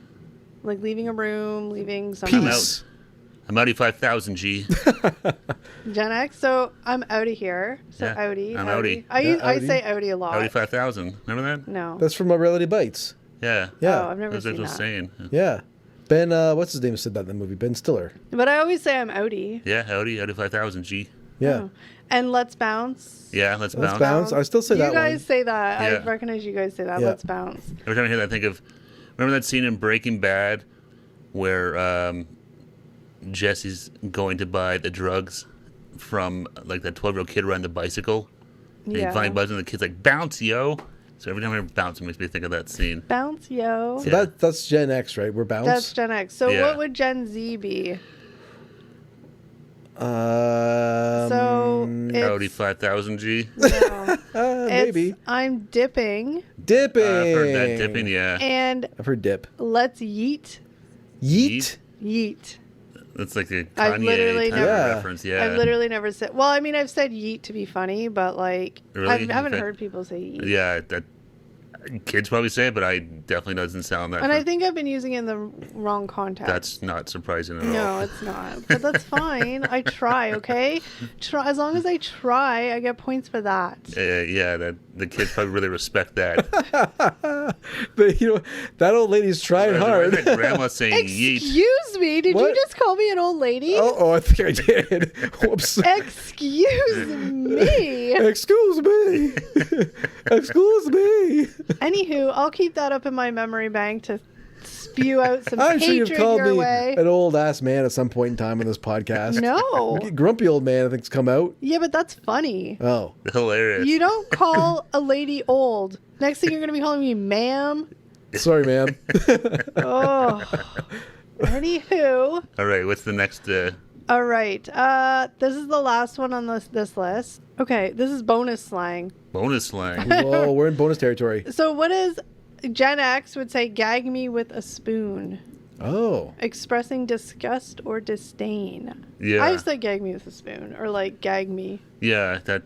S1: Like leaving a room, leaving somewhere.
S3: Peace.
S2: I'm Audi 5000 G.
S1: Gen X. So I'm out of here. So
S2: Yeah,
S1: Audi.
S2: I'm Audi.
S1: I
S3: Yeah,
S1: I
S3: Audi.
S1: say Audi a lot.
S2: Audi 5000. Remember that?
S1: No.
S3: That's from Reality Bites.
S2: Yeah.
S3: Yeah.
S1: Oh, I've never
S2: That's what
S1: seen
S2: I was
S1: that.
S2: saying.
S3: Yeah. Ben, what's his name said that in the movie? Ben Stiller.
S1: But I always say I'm Audi.
S2: Yeah, Audi 5000 G.
S3: Yeah.
S1: Oh. And Let's Bounce.
S2: Yeah, let's
S3: Let's
S2: bounce.
S3: bounce. I still say
S1: you
S3: that
S1: guys
S3: one.
S1: say that.
S2: Yeah.
S1: I recognize you guys say that.
S3: Yeah.
S1: Let's Bounce.
S2: Every time I hear that, I think of. Remember that scene in Breaking Bad where Jesse's going to buy the drugs from like that 12-year-old kid riding the bicycle? And
S1: Yeah.
S2: he finally buzzes and the kid's like, bounce, yo. So every time I hear bounce, it makes me think of that scene.
S1: Bounce, yo.
S3: So
S2: Yeah.
S3: that's Gen X, right? We're bounce.
S1: That's Gen X. So
S2: Yeah.
S1: what would Gen Z be? So
S2: Audi
S1: it's
S2: 5000G.
S1: no,
S3: Maybe.
S1: I'm dipping
S3: Dipping.
S2: I've heard that dipping, yeah.
S1: and
S3: I've heard dip.
S1: let's yeet.
S3: Yeet.
S1: Yeet.
S2: That's like a
S1: I've literally
S2: Kanye type
S1: never-
S2: of
S3: Yeah.
S2: reference, yeah.
S1: I've literally never said. Well, I mean, I've said yeet to be funny, but like
S2: Really?
S1: I haven't
S2: Okay.
S1: heard people say yeet.
S2: Yeah, that kids probably say it, but I definitely doesn't sound that.
S1: And I think I've been using it in the wrong context.
S2: that's not surprising at all.
S1: No, it's not. But that's fine. I try, okay? Try as long as I try, I get points for that.
S2: Yeah, that the kids probably really respect that.
S3: But that old lady's trying hard.
S2: Where's that grandma saying yeet?
S1: Excuse me, did you
S3: What?
S1: just call me an old lady?
S3: Oh, I think I did. Whoops.
S1: Excuse me.
S3: Excuse me. Excuse me.
S1: Anywho, I'll keep that up in my memory bank to spew out some
S3: I'm sure
S1: hatred
S3: you've called
S1: your
S3: me
S1: way.
S3: an old ass man at some point in time on this podcast.
S1: No.
S3: Grumpy old man, I think's come out.
S1: Yeah, but that's funny.
S3: Oh.
S2: Hilarious.
S1: You don't call a lady old. Next thing you're going to be calling me ma'am.
S3: Sorry, ma'am.
S1: Oh. Anywho.
S2: All right, what's the next?
S1: All right. This is the last one on this list. Okay, this is bonus slang.
S2: Bonus slang.
S3: Whoa, we're in bonus territory.
S1: So what is Gen X would say gag me with a spoon,
S3: Oh.
S1: expressing disgust or disdain.
S2: Yeah.
S1: I said gag me with a spoon or like gag me.
S2: Yeah, that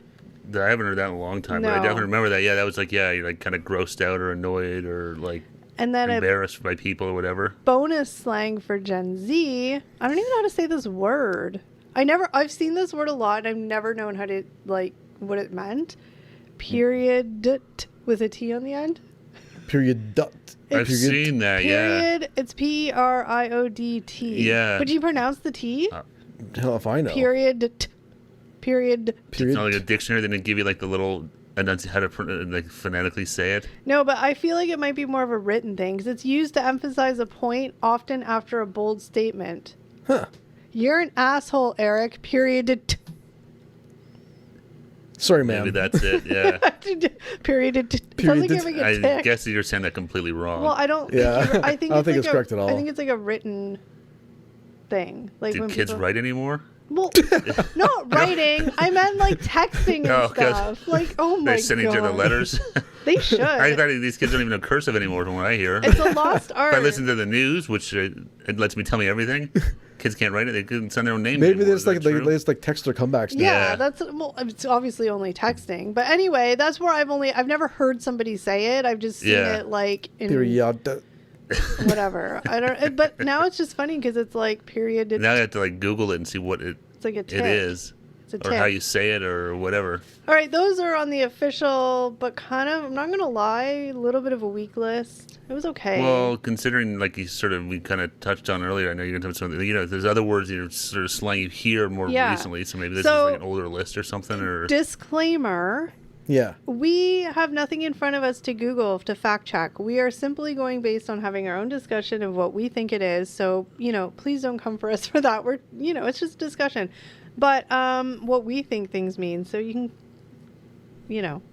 S2: I haven't heard that in a long time, but I
S1: No.
S2: definitely remember that. Yeah, that was like, yeah, you're like kind of grossed out or annoyed or like
S1: And then a
S2: embarrassed by people or whatever.
S1: bonus slang for Gen Z. I don't even know how to say this word. I've seen this word a lot and I've never known how to like what it meant. Period with a T on the end.
S3: Period. Dot.
S2: I've
S3: Period.
S2: seen that, yeah.
S1: Period. It's Priod't.
S2: Yeah.
S1: But do you pronounce the T?
S3: Hell if I know.
S1: Period. Period.
S2: It's
S3: Period.
S2: not like a dictionary, they didn't give you like the little how to like phonetically say it.
S1: No, but I feel like it might be more of a written thing because it's used to emphasize a point, often after a bold statement.
S3: Huh.
S1: You're an asshole, Eric. Period.
S3: Sorry, ma'am.
S2: Maybe that's it, yeah.
S1: Period. Sounds like
S3: Period.
S1: you're having a
S2: I
S1: tick.
S2: guess you're saying that completely wrong.
S1: Well, I don't.
S3: Yeah.
S1: Think I think
S3: I don't think
S1: like
S3: it's correct at all.
S1: I think it's like a written thing. Like
S2: Do
S1: when
S2: kids
S1: people,
S2: write anymore?
S1: Well, not writing. I meant like texting and
S2: Oh, 'cause
S1: stuff. Like, oh my god.
S2: They send each other letters.
S1: They should.
S2: I thought these kids don't even know cursive anymore from what I hear.
S1: It's a lost art.
S2: If I listen to the news, which it lets me tell me everything, kids can't write it. They couldn't send their own name.
S3: Maybe
S2: anymore.
S3: there's
S2: Is that
S3: like
S2: true?
S3: there's like text or comebacks now.
S1: Yeah,
S2: Yeah.
S1: that's well. It's obviously only texting, but anyway, that's where I've never heard somebody say it. I've just seen
S2: Yeah.
S1: it like in
S3: Period.
S1: whatever. I don't. But now it's just funny because it's like period.
S2: Now I have to like Google it and see what it
S1: It's like a tick.
S2: is,
S1: It's a
S2: or how
S1: tick.
S2: you say it, or whatever.
S1: All right, those are on the official, but kind of. I'm not gonna lie, a little bit of a weak list. It was okay.
S2: Well, considering like we kind of touched on earlier, I know you're gonna talk about something. There's other words that are sort of slang you hear more
S1: Yeah.
S2: recently. So maybe this
S1: So-
S2: is like an older list or something. Or
S1: Disclaimer.
S3: Yeah.
S1: We have nothing in front of us to Google to fact check. We are simply going based on having our own discussion of what we think it is. So, please don't come for us for that. It's just discussion. But what we think things mean. So you can,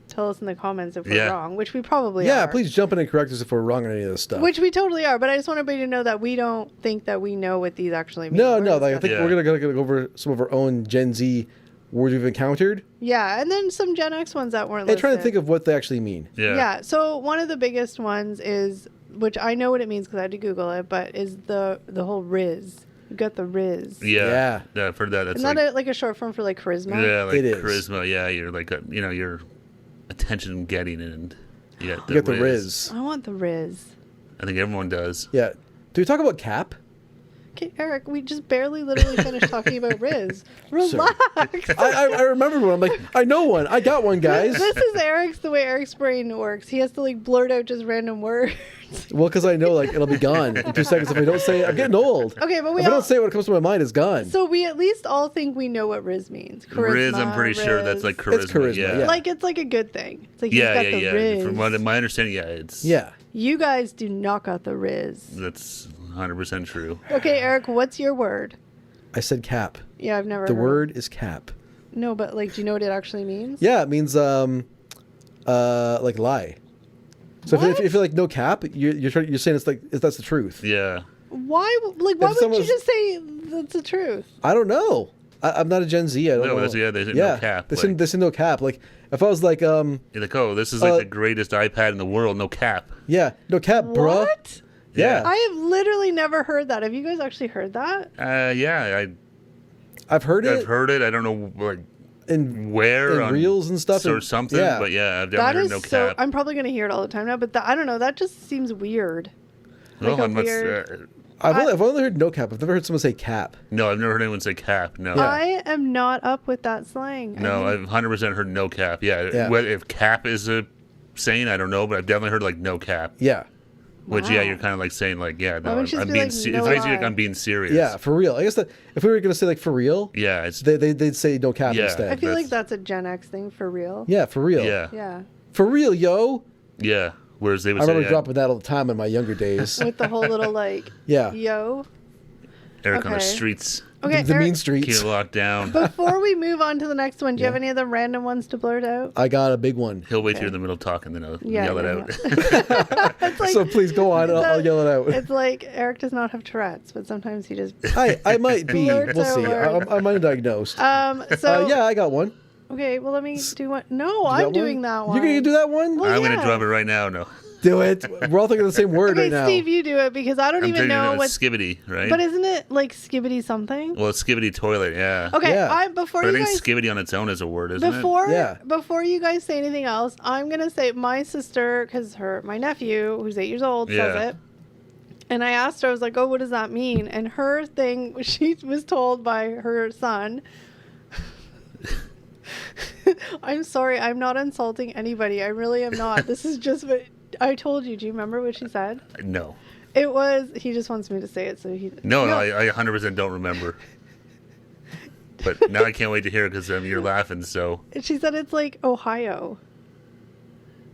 S1: tell us in the comments if we're
S2: Yeah.
S1: wrong, which we probably
S3: Yeah,
S1: are.
S3: please jump in and correct us if we're wrong on any of this stuff.
S1: Which we totally are. But I just want everybody to know that we don't think that we know what these actually mean.
S3: No,
S1: We're
S3: no. Like, I
S1: discussing.
S3: think we're gonna go over some of our own Gen Z words we've encountered.
S1: Yeah, and then some Gen X ones that weren't
S3: And trying to
S1: listed.
S3: think of what they actually mean.
S2: yeah.
S1: So one of the biggest ones is, which I know what it means because I had to Google it, but is the whole rizz. You got the rizz.
S2: Yeah, I've heard that. That's
S1: Isn't
S2: like,
S1: that a short form for like charisma?
S2: yeah, like
S3: It is.
S2: charisma. Yeah, you're like you're attention getting, and you got the
S3: You got the
S2: rizz.
S3: Rizz.
S1: I want the rizz.
S2: I think everyone does.
S3: Yeah. Do we talk about Cap?
S1: Okay, Eric, we just barely literally finished talking about rizz. Relax.
S3: I remember one. I'm like, I know one. I got one, guys.
S1: This is the way Eric's brain works. He has to like blurt out just random words.
S3: Well, because I know like it'll be gone in 2 seconds if I don't say it. I'm getting old.
S1: Okay, but
S3: If I don't say it, what comes to my mind is gone.
S1: So we at least all think we know what rizz means. Charisma,
S2: Rizz, I'm pretty sure that's like charisma.
S3: It's charisma, yeah.
S1: Like it's like a good thing. It's like he's
S2: Yeah,
S1: got
S2: yeah,
S1: the
S2: yeah.
S1: rizz.
S2: From what my understanding, yeah, it's
S3: Yeah.
S1: You guys do not got the rizz.
S2: that's 100% true.
S1: Okay, Eric, what's your word?
S3: I said cap.
S1: Yeah, I've never
S3: The
S1: heard.
S3: word is cap.
S1: No, but like, do you know what it actually means?
S3: Yeah, it means like lie. So if you're like no cap, you're saying that's the truth.
S2: Yeah.
S1: Why? Like, why would
S3: someone's-
S1: you just say that's the truth?
S3: I don't know. I'm not a Gen Z. I don't know.
S2: There's no cap.
S3: There's no cap. Like if I was like
S2: you're like, oh, this is like the greatest iPad in the world, no cap.
S3: Yeah, no cap, bruh.
S1: What?
S3: Yeah.
S1: I have literally never heard that. Have you guys actually heard that?
S2: Yeah,
S3: I've heard it.
S2: I've heard it. I don't know like
S3: in
S2: where
S3: in reels and stuff
S2: or something.
S3: Yeah.
S2: But yeah, I've
S1: That
S2: definitely
S1: is
S2: heard no
S1: so.
S2: cap.
S1: I'm probably gonna hear it all the time now, but I don't know. That just seems weird.
S2: Well,
S1: Like a weird.
S3: I've only heard no cap. I've never heard someone say cap.
S2: No, I've never heard anyone say cap. No.
S3: Yeah.
S1: I am not up with that slang.
S2: No, I've 100% heard no cap. Yeah.
S3: Yeah.
S2: If cap is a saying, I don't know, but I've definitely heard like no cap.
S3: Yeah.
S2: Which,
S1: Wow.
S2: yeah, you're kind of like saying like, yeah, no,
S1: Why would you
S2: I'm
S1: just be
S2: being.
S1: like,
S2: It's
S1: no
S2: basically like
S1: lie?
S2: I'm being serious.
S3: Yeah, for real. I guess that if we were gonna say like for real,
S2: Yeah, it's
S3: they'd say no cap
S2: Yeah.
S3: instead.
S1: I feel like
S2: that's-
S1: that's a Gen X thing for real.
S3: Yeah, for real.
S2: yeah,
S1: Yeah.
S3: For real, yo.
S2: yeah. Whereas they would
S3: I
S2: say
S3: remember dropping that all the time in my younger days.
S1: With the whole little like,
S3: Yeah.
S1: yo.
S2: Eric on the
S1: Okay.
S2: streets,
S1: Okay.
S3: the
S1: Eric,
S3: mean streets.
S2: get locked down.
S1: before we move on to the next one, do you have
S3: Yeah.
S1: any other random ones to blurt out?
S3: I got a big one.
S2: He'll wait till you're in the middle talking, then I'll
S1: Yeah,
S2: yell it
S1: yeah,
S2: out.
S1: It's like,
S3: So please go on. I'll yell it out.
S1: It's like Eric does not have Tourette's, but sometimes he just.
S3: I might be.
S1: Blurt
S3: We'll see.
S1: out
S3: I'm undiagnosed.
S1: So
S3: Yeah, I got one.
S1: Okay, well let me do one. No,
S3: You
S1: I'm
S3: got
S1: doing
S3: one?
S1: that one.
S3: You're gonna do that one?
S1: Well,
S2: I'm
S1: yeah.
S2: gonna drop it right now. No,
S3: Do it. We're all thinking the same word
S1: Okay,
S3: right now.
S1: Steve, you do it because I don't
S2: I'm
S1: even
S2: thinking
S1: know
S2: of
S1: what.
S2: Skibidi, right?
S1: But isn't it like Skibidi something?
S2: Well, it's Skibidi toilet, yeah.
S1: Okay,
S3: Yeah.
S1: before
S2: But I
S1: you
S2: think
S1: guys
S2: Skibidi on its own is a word, isn't
S1: before
S3: Yeah.
S1: before you guys say anything else, I'm gonna say my sister, because my nephew, who's 8 years old,
S2: Yeah.
S1: says it. And I asked her, I was like, "Oh, what does that mean?" And her thing, she was told by her son. I'm sorry, I'm not insulting anybody. I really am not. This is just what I told you. Do you remember what she said?
S2: it? No.
S1: It was. He just wants me to say it, so he.
S2: No, I 100% don't remember. But now I can't wait to hear it because you're laughing. So,
S1: She said it's like Ohio.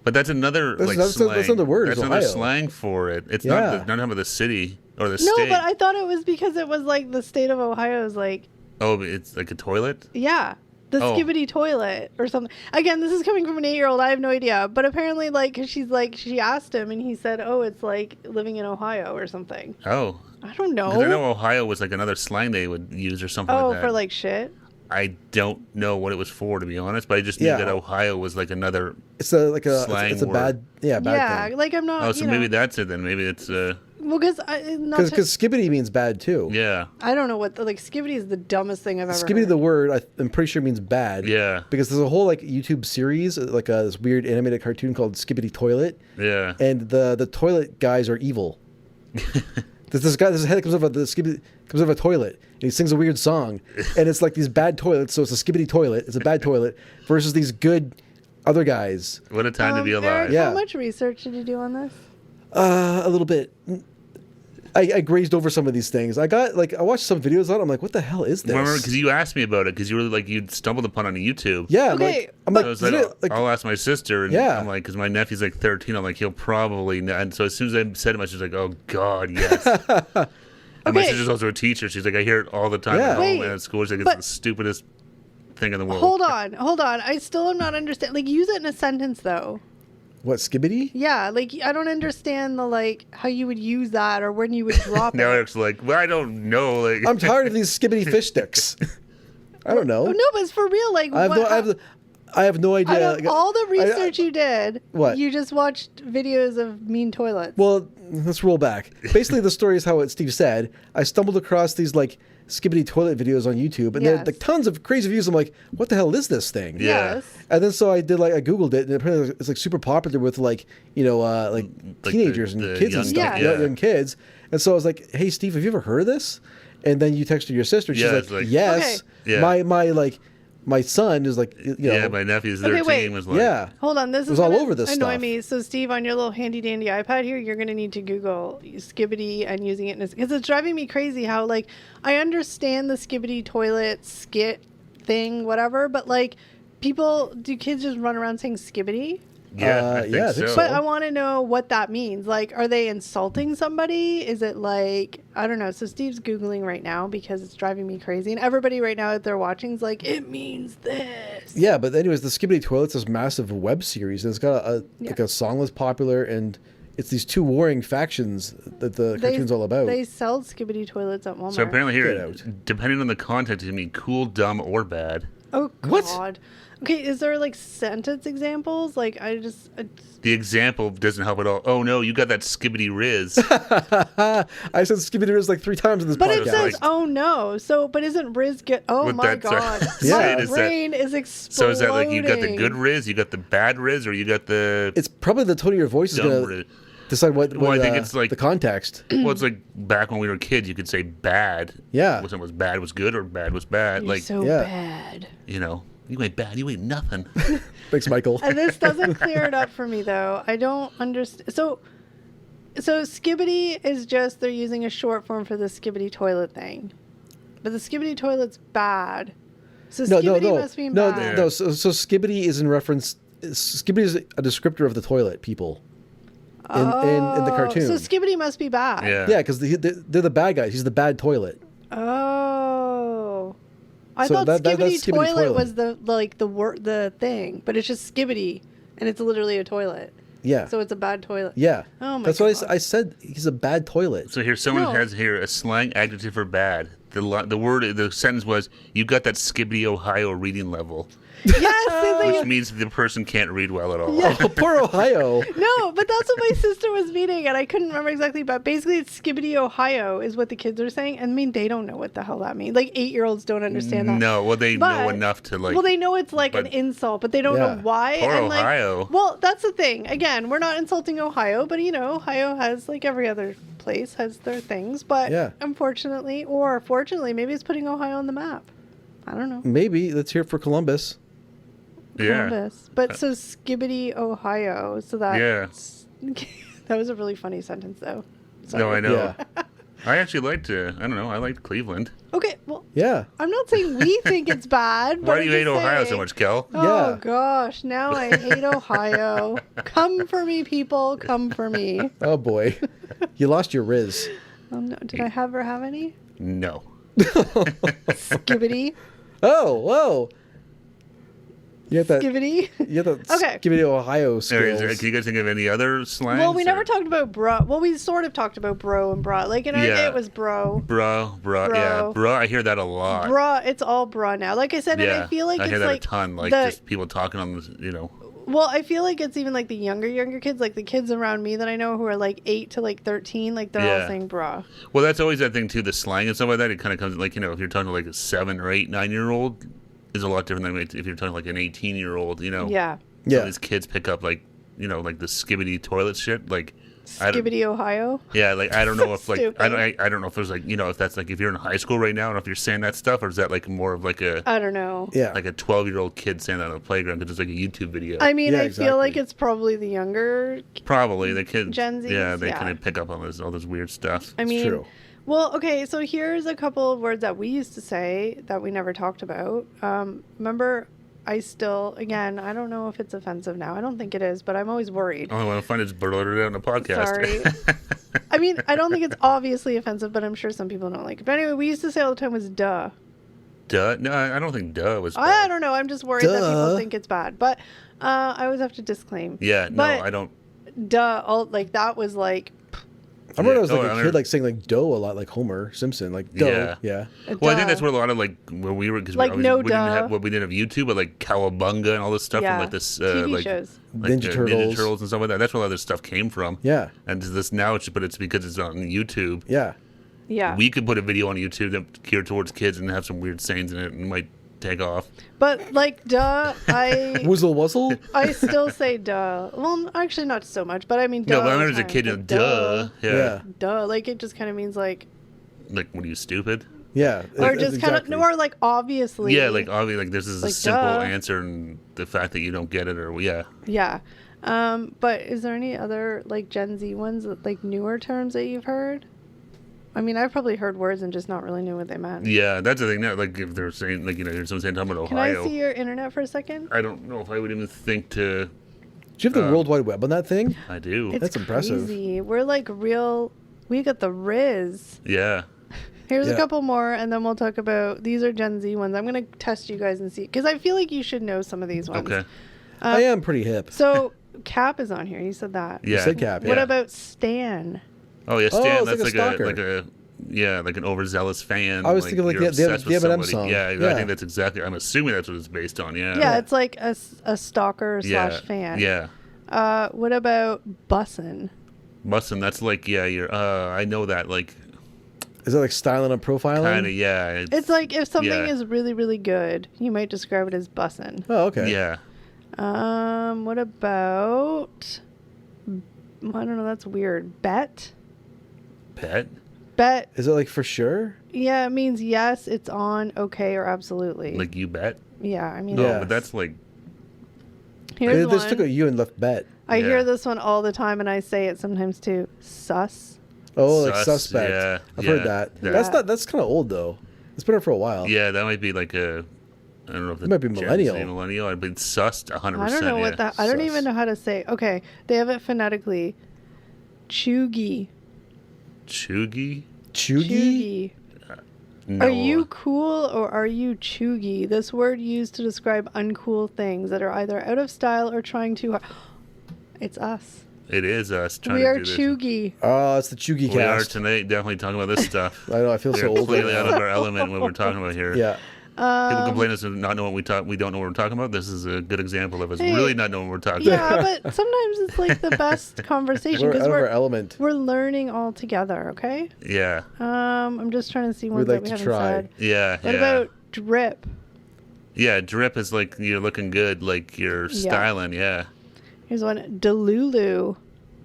S2: but that's another
S3: That's-
S2: like
S3: that's-
S2: slang.
S3: that's another word,
S2: That's
S3: is
S2: another
S3: Ohio.
S2: slang for it. It's
S3: Yeah.
S2: not about the city or the
S1: No,
S2: state.
S1: but I thought it was because it was like the state of Ohio is like,
S2: Oh, it's like a toilet.
S1: yeah, the
S2: Oh.
S1: Skibidi toilet or something. Again, this is coming from an 8-year-old. I have no idea. But apparently, like, 'cause she asked him and he said, oh, it's like living in Ohio or something.
S2: Oh,
S1: I don't know.
S2: 'cause I know Ohio was like another slang they would use or something
S1: Oh,
S2: like that.
S1: for like shit.
S2: I don't know what it was for, to be honest, but I just knew
S3: Yeah.
S2: that Ohio was like another.
S3: It's a like a
S2: Slang
S3: it's a
S2: word.
S3: bad bad
S1: Yeah,
S3: thing.
S1: like I'm not.
S2: Oh, so
S1: you know,
S2: maybe that's it then. Maybe it's
S1: well, because
S3: Because Skibidi means bad too.
S2: yeah,
S1: I don't know what like Skibidi is the dumbest thing I've ever.
S3: Skibidi
S1: heard.
S3: the word I'm pretty sure means bad.
S2: yeah,
S3: Because there's a whole like YouTube series like this weird animated cartoon called Skibidi Toilet,
S2: yeah.
S3: and the toilet guys are evil. There's this guy, this head comes out of the Skibidi, comes out of a toilet, and he sings a weird song, and it's like these bad toilets. So it's a Skibidi toilet. It's a bad toilet versus these good other guys.
S2: What a time to be
S1: Eric,
S2: alive.
S3: Yeah.
S1: How much research did you do on this?
S3: A little bit. I grazed over some of these things. I watched some videos on it. I'm like, what the hell is this?
S2: Remember, because you asked me about it, because you were like, you'd stumbled upon it on YouTube.
S3: Yeah.
S1: Okay,
S3: I'm
S2: So
S3: like,
S2: I was
S3: isn't
S2: like,
S3: it, like,
S2: I'll ask my sister, and
S3: Yeah.
S2: I'm like, because my nephew's like 13, I'm like, he'll probably know. And so as soon as I said it, she's like, oh God, yes. And my
S1: Okay.
S2: sister's also a teacher. She's like, I hear it all the time
S3: Yeah.
S2: at home
S1: Wait,
S2: and at school. She's like, it's
S1: but-
S2: the stupidest thing in the world.
S1: Hold on. I still am not understand. Like, use it in a sentence though.
S3: what, Skibidi?
S1: Yeah, like I don't understand the like how you would use that or when you would drop
S2: Now
S1: it.
S2: Eric's like, well, I don't know. Like,
S3: I'm tired of these Skibidi fish sticks. I don't know.
S1: Oh, no, but it's for real. Like,
S3: I have no idea.
S1: out of all the research you did,
S3: What?
S1: you just watched videos of mean toilets.
S3: Well, let's roll back. Basically, the story is how Steve said. I stumbled across these like Skibidi toilet videos on YouTube, and they had
S1: Yes.
S3: like tons of crazy views. I'm like, what the hell is this thing?
S2: Yeah.
S1: Yes.
S3: And then so I did I googled it, and apparently it's like super popular with like
S2: Like
S3: teenagers
S2: the
S3: and kids and
S2: young-
S3: stuff,
S1: Yeah.
S3: young kids. And so I was like, hey Steve, have you ever heard of this? And then you texted your sister. She's
S2: Yeah,
S3: like,
S2: it's like-
S3: yes.
S2: Okay. Yeah.
S3: My son is like,
S2: yeah, my nephew's 13
S1: wait.
S2: was like,
S3: yeah.
S1: Hold on, this
S3: was
S1: is
S3: all
S1: gonna
S3: over this
S1: annoy
S3: stuff.
S1: me. So, Steve, on your little handy dandy iPad here, you're gonna need to Google Skibidi and using it because it's driving me crazy. How like I understand the Skibidi toilet skit thing, whatever, but like do kids just run around saying Skibidi?
S2: yeah, I think
S3: yeah, I think
S2: so.
S1: But I want to know what that means. Like, are they insulting somebody? Is it like, I don't know. So Steve's Googling right now because it's driving me crazy. And everybody right now out there watching is like, it means this.
S3: Yeah, but anyways, the Skibidi Toilet's this massive web series, and it's got like a song that's popular, and it's these two warring factions that the cartoon's all about.
S1: They sell Skibidi toilets at Walmart.
S2: So apparently
S3: Get
S2: here,
S3: out.
S2: depending on the context, it can mean cool, dumb, or bad.
S1: Oh
S3: What?
S1: God. Okay, is there like sentence examples? Like I
S2: The example doesn't help at all. Oh no, you got that Skibidi rizz.
S3: I said Skibidi Rizz like 3 times in this
S1: but
S3: podcast.
S1: it says,
S2: like-
S1: "Oh no!" So, but isn't Rizz get? Oh
S2: What
S1: my
S2: that's-
S1: God!
S3: Yeah.
S1: My
S2: is that-
S1: brain is exploding.
S2: So is that like you got the good rizz, you got the bad rizz, or you got the
S3: It's probably the tone of your voice is
S2: dumb
S3: going
S2: rizz?
S3: to decide what
S2: Well, I think it's like-
S3: the context.
S2: Well, it's like back when we were kids, you could say bad.
S3: Yeah.
S2: When something was bad was good, or bad was bad.
S1: You're
S2: Like
S1: so
S3: Yeah.
S1: bad.
S2: you know, you ain't bad, you ain't nothing.
S3: Thanks, Michael.
S1: And this doesn't clear it up for me though. I don't understand. So Skibidi is just they're using a short form for the Skibidi toilet thing, but the Skibidi toilet's bad. So Skibidi must mean bad.
S3: No. So Skibidi is in reference. Skibidi is a descriptor of the toilet people in the cartoon.
S1: So Skibidi must be bad.
S2: Yeah.
S3: Yeah, because they're the bad guys. He's the bad toilet.
S1: Oh. I
S3: So
S1: thought
S3: that's
S1: Skibidi
S3: Skibidi
S1: toilet
S3: toilet.
S1: was the thing, but it's just Skibidi, and it's literally a toilet.
S3: Yeah.
S1: So it's a bad toilet.
S3: Yeah.
S1: Oh my
S3: That's why
S1: God.
S3: I said he's a bad toilet.
S2: So here, someone
S1: No.
S2: has here a slang adjective for bad. The sentence was, "You got that Skibidi Ohio reading level,"
S1: Yes.
S2: which means the person can't read well at all.
S3: Oh, poor Ohio.
S1: No, but that's what my sister was meaning, and I couldn't remember exactly. But basically, it's Skibidi Ohio is what the kids are saying, and I mean they don't know what the hell that means. Like 8-year-olds don't understand that.
S2: No, well they
S1: But-
S2: know enough to like.
S1: Well, they know it's like an
S2: but-
S1: insult, but they don't
S3: Yeah.
S1: know why.
S2: Poor
S1: and like,
S2: Ohio.
S1: well, that's the thing. Again, we're not insulting Ohio, but Ohio has like every other place has their things. But
S3: Yeah.
S1: unfortunately, or fortunately, maybe it's putting Ohio on the map. I don't know.
S3: Maybe let's hear it for Columbus.
S2: Yeah.
S1: Columbus. But so Skibidi, Ohio. So that's that was a really funny sentence, though. Sorry.
S2: No, I know.
S3: Yeah.
S2: I actually liked. I don't know. I liked Cleveland.
S1: Okay, well,
S3: Yeah.
S1: I'm not saying we think it's bad. But
S2: Why do
S1: I'm
S2: you hate
S1: just
S2: Ohio so
S1: saying-
S2: much, Kel?
S1: Oh
S3: Yeah.
S1: gosh, now I hate Ohio. Come for me, people. Come for me.
S3: Oh boy, you lost your Riz.
S1: Oh no, did I ever have any?
S2: No.
S1: Skibidi.
S3: Oh, whoa. You have that.
S1: Skibidi.
S3: You have that.
S1: Okay.
S3: Skibidi Ohio
S2: Can
S3: skills.
S2: you guys think of any other slang?
S1: Well, we never talked about bro. Well, we sort of talked about bro and bra. Like in our day, it was bro.
S2: Bro,
S1: Bro.
S2: yeah, bro. I hear that a lot.
S1: Bra. It's all bra now. Like I said, and
S2: Yeah,
S1: I feel like
S2: I
S1: it's
S2: hear that
S1: like
S2: a ton. Like
S1: the-
S2: just people talking on this,
S1: Well, I feel like it's even like the younger kids, like the kids around me that I know who are like 8 to like 13, like they're all
S2: Yeah.
S1: saying bra.
S2: Well, that's always that thing too. The slang and stuff like that. It kind of comes like if you're talking to like a 7 or 8, 9-year-old, is a lot different than if you're talking like an 18-year-old.
S1: Yeah.
S3: Yeah.
S2: These kids pick up like like the Skibidi toilet shit. Like I don't-
S1: Skibidi, Ohio.
S2: Yeah, like I don't know if like
S1: Stupid.
S2: I don't know if there's like if that's like if you're in high school right now, I don't know if you're saying that stuff, or is that like more of like a
S1: I don't know.
S3: Yeah.
S2: like a 12-year-old kid saying that on the playground because it's like a YouTube video.
S1: I mean,
S3: Yeah,
S1: I feel like
S3: exactly.
S1: it's probably the younger.
S2: Probably the kids.
S1: Gen Zs,
S2: yeah, they
S1: yeah.
S2: kind of pick up on all this weird stuff.
S1: I mean,
S3: true.
S1: well, okay, so here's a couple of words that we used to say that we never talked about. Remember, again, I don't know if it's offensive now. I don't think it is, but I'm always worried.
S2: All I want to find is blurted out on the podcast.
S1: Sorry. I mean, I don't think it's obviously offensive, but I'm sure some people don't like it. But anyway, we used to say all the time was duh.
S2: Duh. No, I don't think duh was.
S1: I
S2: bad.
S1: don't know. I'm just worried that people
S3: Duh.
S1: think it's bad. But I always have to disclaim.
S2: Yeah, no,
S1: But
S2: I don't.
S1: Duh. Like, that was like,
S3: I remember I was
S2: Oh,
S3: like
S2: I
S3: a
S2: remember-
S3: kid, like saying like dough a lot, like Homer Simpson, like dough.
S2: Yeah.
S3: Yeah.
S2: Well, I think
S1: duh.
S2: that's where a lot of like when we were because
S1: Like, no
S2: we didn't
S1: duh.
S2: have we didn't have YouTube, but like Cowabunga and all this stuff
S1: Yeah.
S2: from like this
S1: TV
S2: like
S1: shows.
S3: Ninja Turtles.
S2: and stuff like that. That's where a lot of this stuff came from.
S3: Yeah.
S2: And this now it's because it's on YouTube.
S3: Yeah.
S1: Yeah.
S2: We could put a video on YouTube that geared towards kids and have some weird sayings in it and it might take off.
S1: But like, duh,
S3: Wuzzle wuzzle.
S1: I still say duh. Well, actually not so much, but I mean duh.
S2: No, but I
S1: all the
S2: remember as a
S1: time.
S2: kid,
S1: Like,
S2: duh. Yeah.
S3: Yeah.
S1: Duh. Like, it just kind of means like,
S2: Like, what are you, stupid?
S3: Yeah.
S1: or just kind of,
S3: exactly.
S1: or like obviously.
S2: Yeah, like obviously, like this is a
S1: Like,
S2: simple
S1: duh.
S2: answer, and the fact that you don't get it, or yeah,
S1: Yeah. But is there any other like Gen Z ones, like newer terms that you've heard? I mean, I've probably heard words and just not really knew what they meant.
S2: yeah, that's the thing. Now, like if they're saying, like there's someone saying talking about
S1: Can
S2: Ohio.
S1: I see your internet for a second?
S2: I don't know if I would even think to.
S3: Do you have the World Wide Web on that thing?
S2: I do.
S1: It's
S3: That's impressive.
S1: crazy. We're like real. We got the rizz.
S2: Yeah.
S1: Here's a
S3: Yeah.
S1: couple more, and then we'll talk about these are Gen Z ones. I'm gonna test you guys and see because I feel like you should know some of these ones.
S2: Okay.
S3: I am pretty hip.
S1: So Cap is on here. You said that.
S3: You
S2: Yeah.
S3: said Cap.
S1: What
S3: Yeah.
S1: about Stan?
S2: Oh yeah,
S3: Oh,
S2: Stan.
S3: it's
S2: That's
S3: like a stalker.
S2: like an overzealous fan.
S3: I was thinking like
S2: you're
S3: the
S2: obsessed with
S3: Eminem
S2: somebody.
S3: song.
S2: Yeah,
S3: Yeah.
S2: I think that's exactly. I'm assuming that's what it's based on. Yeah.
S1: Yeah, it's like a stalker
S2: Yeah.
S1: / fan.
S2: Yeah.
S1: What about bussin'?
S2: Bussin'. That's like you're. I know that like
S3: Is that like styling and profiling?
S2: kind of yeah.
S1: It's like if something
S2: yeah.
S1: is really, really good, you might describe it as bussin'.
S3: Oh, okay.
S2: Yeah.
S1: What about? I don't know. That's weird. Bet.
S2: Pet.
S1: Bet.
S3: Is it like for sure?
S1: Yeah, it means yes, it's on, okay, or absolutely.
S2: Like you bet.
S1: Yeah, I mean.
S2: No,
S3: Yeah.
S2: but that's like
S1: Here's
S3: They
S1: one.
S3: just took a U and left bet.
S1: I
S2: Yeah.
S1: hear this one all the time, and I say it sometimes too. Sus.
S3: Oh, like
S2: Sus,
S3: suspect.
S2: yeah,
S3: I've
S2: yeah.
S3: heard that.
S2: Yeah.
S3: That's kind of old though. It's been around for a while.
S2: yeah. That might be like a. I don't know if
S3: It might be
S2: Gen Z
S3: millennial.
S2: Millennial. I've been sussed 100%.
S1: I don't know what that. I don't
S3: Sus.
S1: even know how to say. Okay, they have it phonetically. Chuggy.
S2: Chuggy.
S3: Chuggy?
S2: No.
S1: Are you cool or are you chuggy? This word used to describe uncool things that are either out of style or trying too hard. It's us.
S2: It is us trying
S1: We
S2: to
S1: are
S2: do this.
S1: chuggy.
S3: Oh, it's the Chuggy
S2: We are
S3: cast.
S2: tonight definitely talking about this stuff.
S3: I know. I feel
S2: We're
S3: so old.
S2: completely
S3: right
S2: out
S3: now.
S2: of our element when we're talking about here.
S3: Yeah.
S2: People complain us of not knowing what we talk. We don't know what we're talking about. This is a good example of us
S1: Hey.
S2: really not knowing what we're talking about.
S1: Yeah, but sometimes it's like the best conversation
S3: We're
S1: because
S3: out of our element.
S1: we're learning all together. Okay.
S2: Yeah,
S1: I'm just trying to see ones
S3: like
S1: that we
S3: to
S1: haven't
S3: try.
S1: said.
S2: yeah,
S1: What
S2: yeah.
S1: about drip?
S2: Yeah, drip is like you're looking good, like you're
S1: Yeah.
S2: styling. Yeah.
S1: Here's one. Delulu.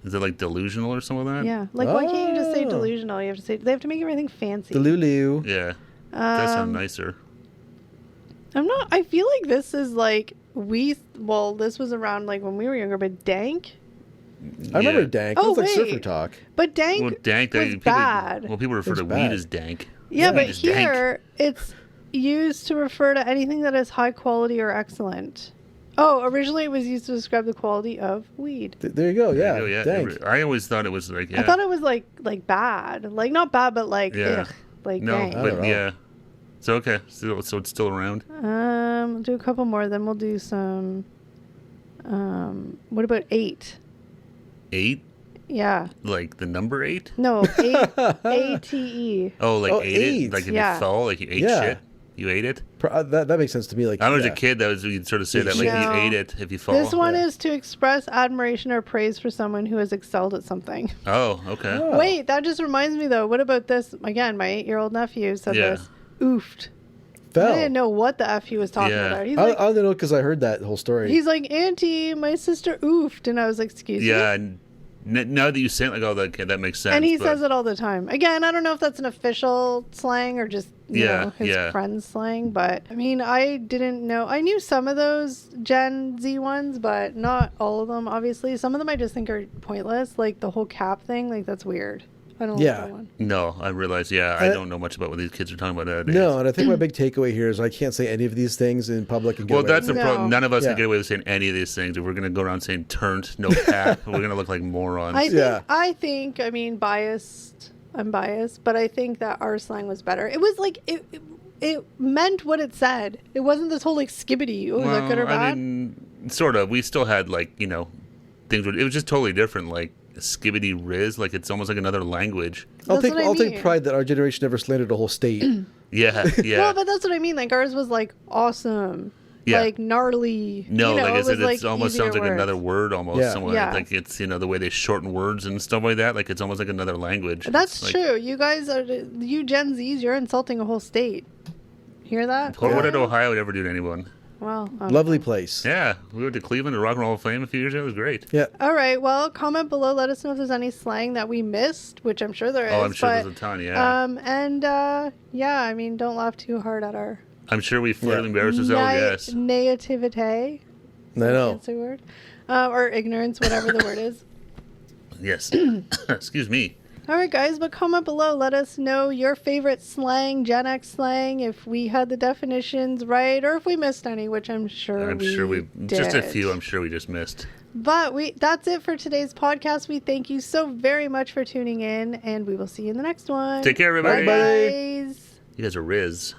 S2: Is it like delusional or something like that?
S1: Yeah. Like why can't you just say
S3: Oh.
S1: delusional? You have to say they have to make everything fancy.
S3: The Lulu.
S2: Yeah. That sounds
S1: Um,
S2: nicer.
S1: I feel like this is like this was around like when we were younger, but dank.
S3: I remember
S2: Yeah.
S3: Dank.
S1: Oh,
S3: It was like
S1: wait.
S3: surfer talk.
S1: But dank,
S2: Well, dank.
S1: was
S2: People,
S1: bad.
S2: Well, people refer
S3: It's
S2: to
S3: bad.
S2: weed as dank.
S1: Yeah, but
S2: Weed is dank.
S1: here it's used to refer to anything that is high quality or excellent. Oh, originally it was used to describe the quality of weed.
S3: There you go. Yeah.
S2: There you go,
S3: Dank.
S2: I always thought it was like, yeah.
S1: I thought it was like bad, like not bad, but like
S2: Yeah.
S1: ugh, like
S2: no,
S1: dank.
S3: I don't
S2: but
S3: know.
S2: yeah. So okay, so it's still around.
S1: We'll do a couple more, then we'll do some. What about 8?
S2: 8,
S1: Yeah.
S2: like the number 8.
S1: No, 8. ATE.
S2: Oh, like
S3: Oh,
S2: ate it,
S3: eight.
S2: like if
S1: Yeah.
S2: you fell, like you ate
S3: Yeah.
S2: shit. You ate it.
S3: That makes sense to me. Like
S2: I was
S3: yeah.
S2: a kid. That was you'd sort of say that like
S1: No.
S2: you ate it if you fall.
S1: This one
S3: Yeah.
S1: is to express admiration or praise for someone who has excelled at something.
S2: Oh, okay.
S3: Oh.
S1: Wait, that just reminds me though. What about this? Again, my 8-year-old nephew said
S2: Yeah.
S1: this. Oofed.
S3: Fell.
S1: I didn't know what the F he was talking
S2: Yeah.
S1: about. He's
S3: I
S1: like,
S3: don't know because I heard that whole story.
S1: he's like, Auntie, my sister oofed. And I was like, excuse me?
S2: Yeah. And now that you say it, like, oh, that makes sense.
S1: And he
S2: but-
S1: says it all the time. Again, I don't know if that's an official slang or just you
S2: Yeah,
S1: know, his
S2: yeah.
S1: friend's slang, but I mean, I didn't know. I knew some of those Gen Z ones, but not all of them. Obviously, some of them I just think are pointless. Like the whole cap thing, like that's weird. I don't
S3: Yeah.
S1: like that one.
S2: No, I realize. Yeah, I don't know much about what these kids are talking about nowadays.
S3: No, and I think my big takeaway here is I can't say any of these things in public. And get
S2: Well,
S3: away
S2: that's
S3: with
S2: the
S3: it.
S1: No.
S2: problem. None of us
S3: Yeah.
S2: can get away with saying any of these things. If we're going to go around saying turnt, no cap, we're going to look like morons.
S3: Yeah.
S1: I think. I mean, biased. I'm biased, but I think that our slang was better. It was like it meant what it said. It wasn't this whole like skibbity. Oh, is that good or bad?
S2: I mean, sort of. We still had like things. It was just totally different. Like skibidi rizz. Like it's almost like another language.
S1: That's what I
S3: I'll take
S1: mean.
S3: pride that our generation never slandered a whole state.
S2: Yeah, yeah.
S1: Well, but that's what I mean. Like ours was like awesome.
S2: Yeah.
S1: Like gnarly.
S2: No,
S1: you know,
S2: like I
S1: it
S2: said,
S1: was,
S2: it almost
S1: easier
S2: sounds like
S1: words.
S2: another word almost.
S3: Yeah.
S2: Somewhere.
S1: Yeah.
S2: Like it's the way they shorten words and stuff like that. Like it's almost like another language.
S1: That's
S2: It's like,
S1: true. You guys are you Gen Zs. You're insulting a whole state. Hear that?
S2: What did Ohio ever do to anyone?
S1: Well,
S3: Lovely place.
S2: Yeah, we went to Cleveland, the Rock and Roll of Fame a few years ago. It was great.
S3: Yeah.
S1: All right. Well, comment below. Let us know if there's any slang that we missed, which I'm sure there is.
S2: Oh, I'm sure
S1: but,
S2: there's a ton. Yeah,
S1: yeah. I mean, don't laugh too hard at our
S2: I'm sure we further
S3: Yeah.
S2: embarrassed ourselves. Yes.
S1: naivete.
S3: I know.
S1: Fancy word. Or ignorance, whatever the word is.
S2: Yes. Excuse me.
S1: All right, guys, but comment below. Let us know your favorite slang, Gen X slang, if we had the definitions right or if we missed any, which I'm sure
S2: I'm
S1: we
S2: sure we just a
S1: did.
S2: few. I'm sure we just missed.
S1: But that's it for today's podcast. We thank you so very much for tuning in, and we will see you in the next one.
S2: Take care, everybody.
S1: Bye,
S3: Bye.
S1: guys.
S2: You guys are rizz.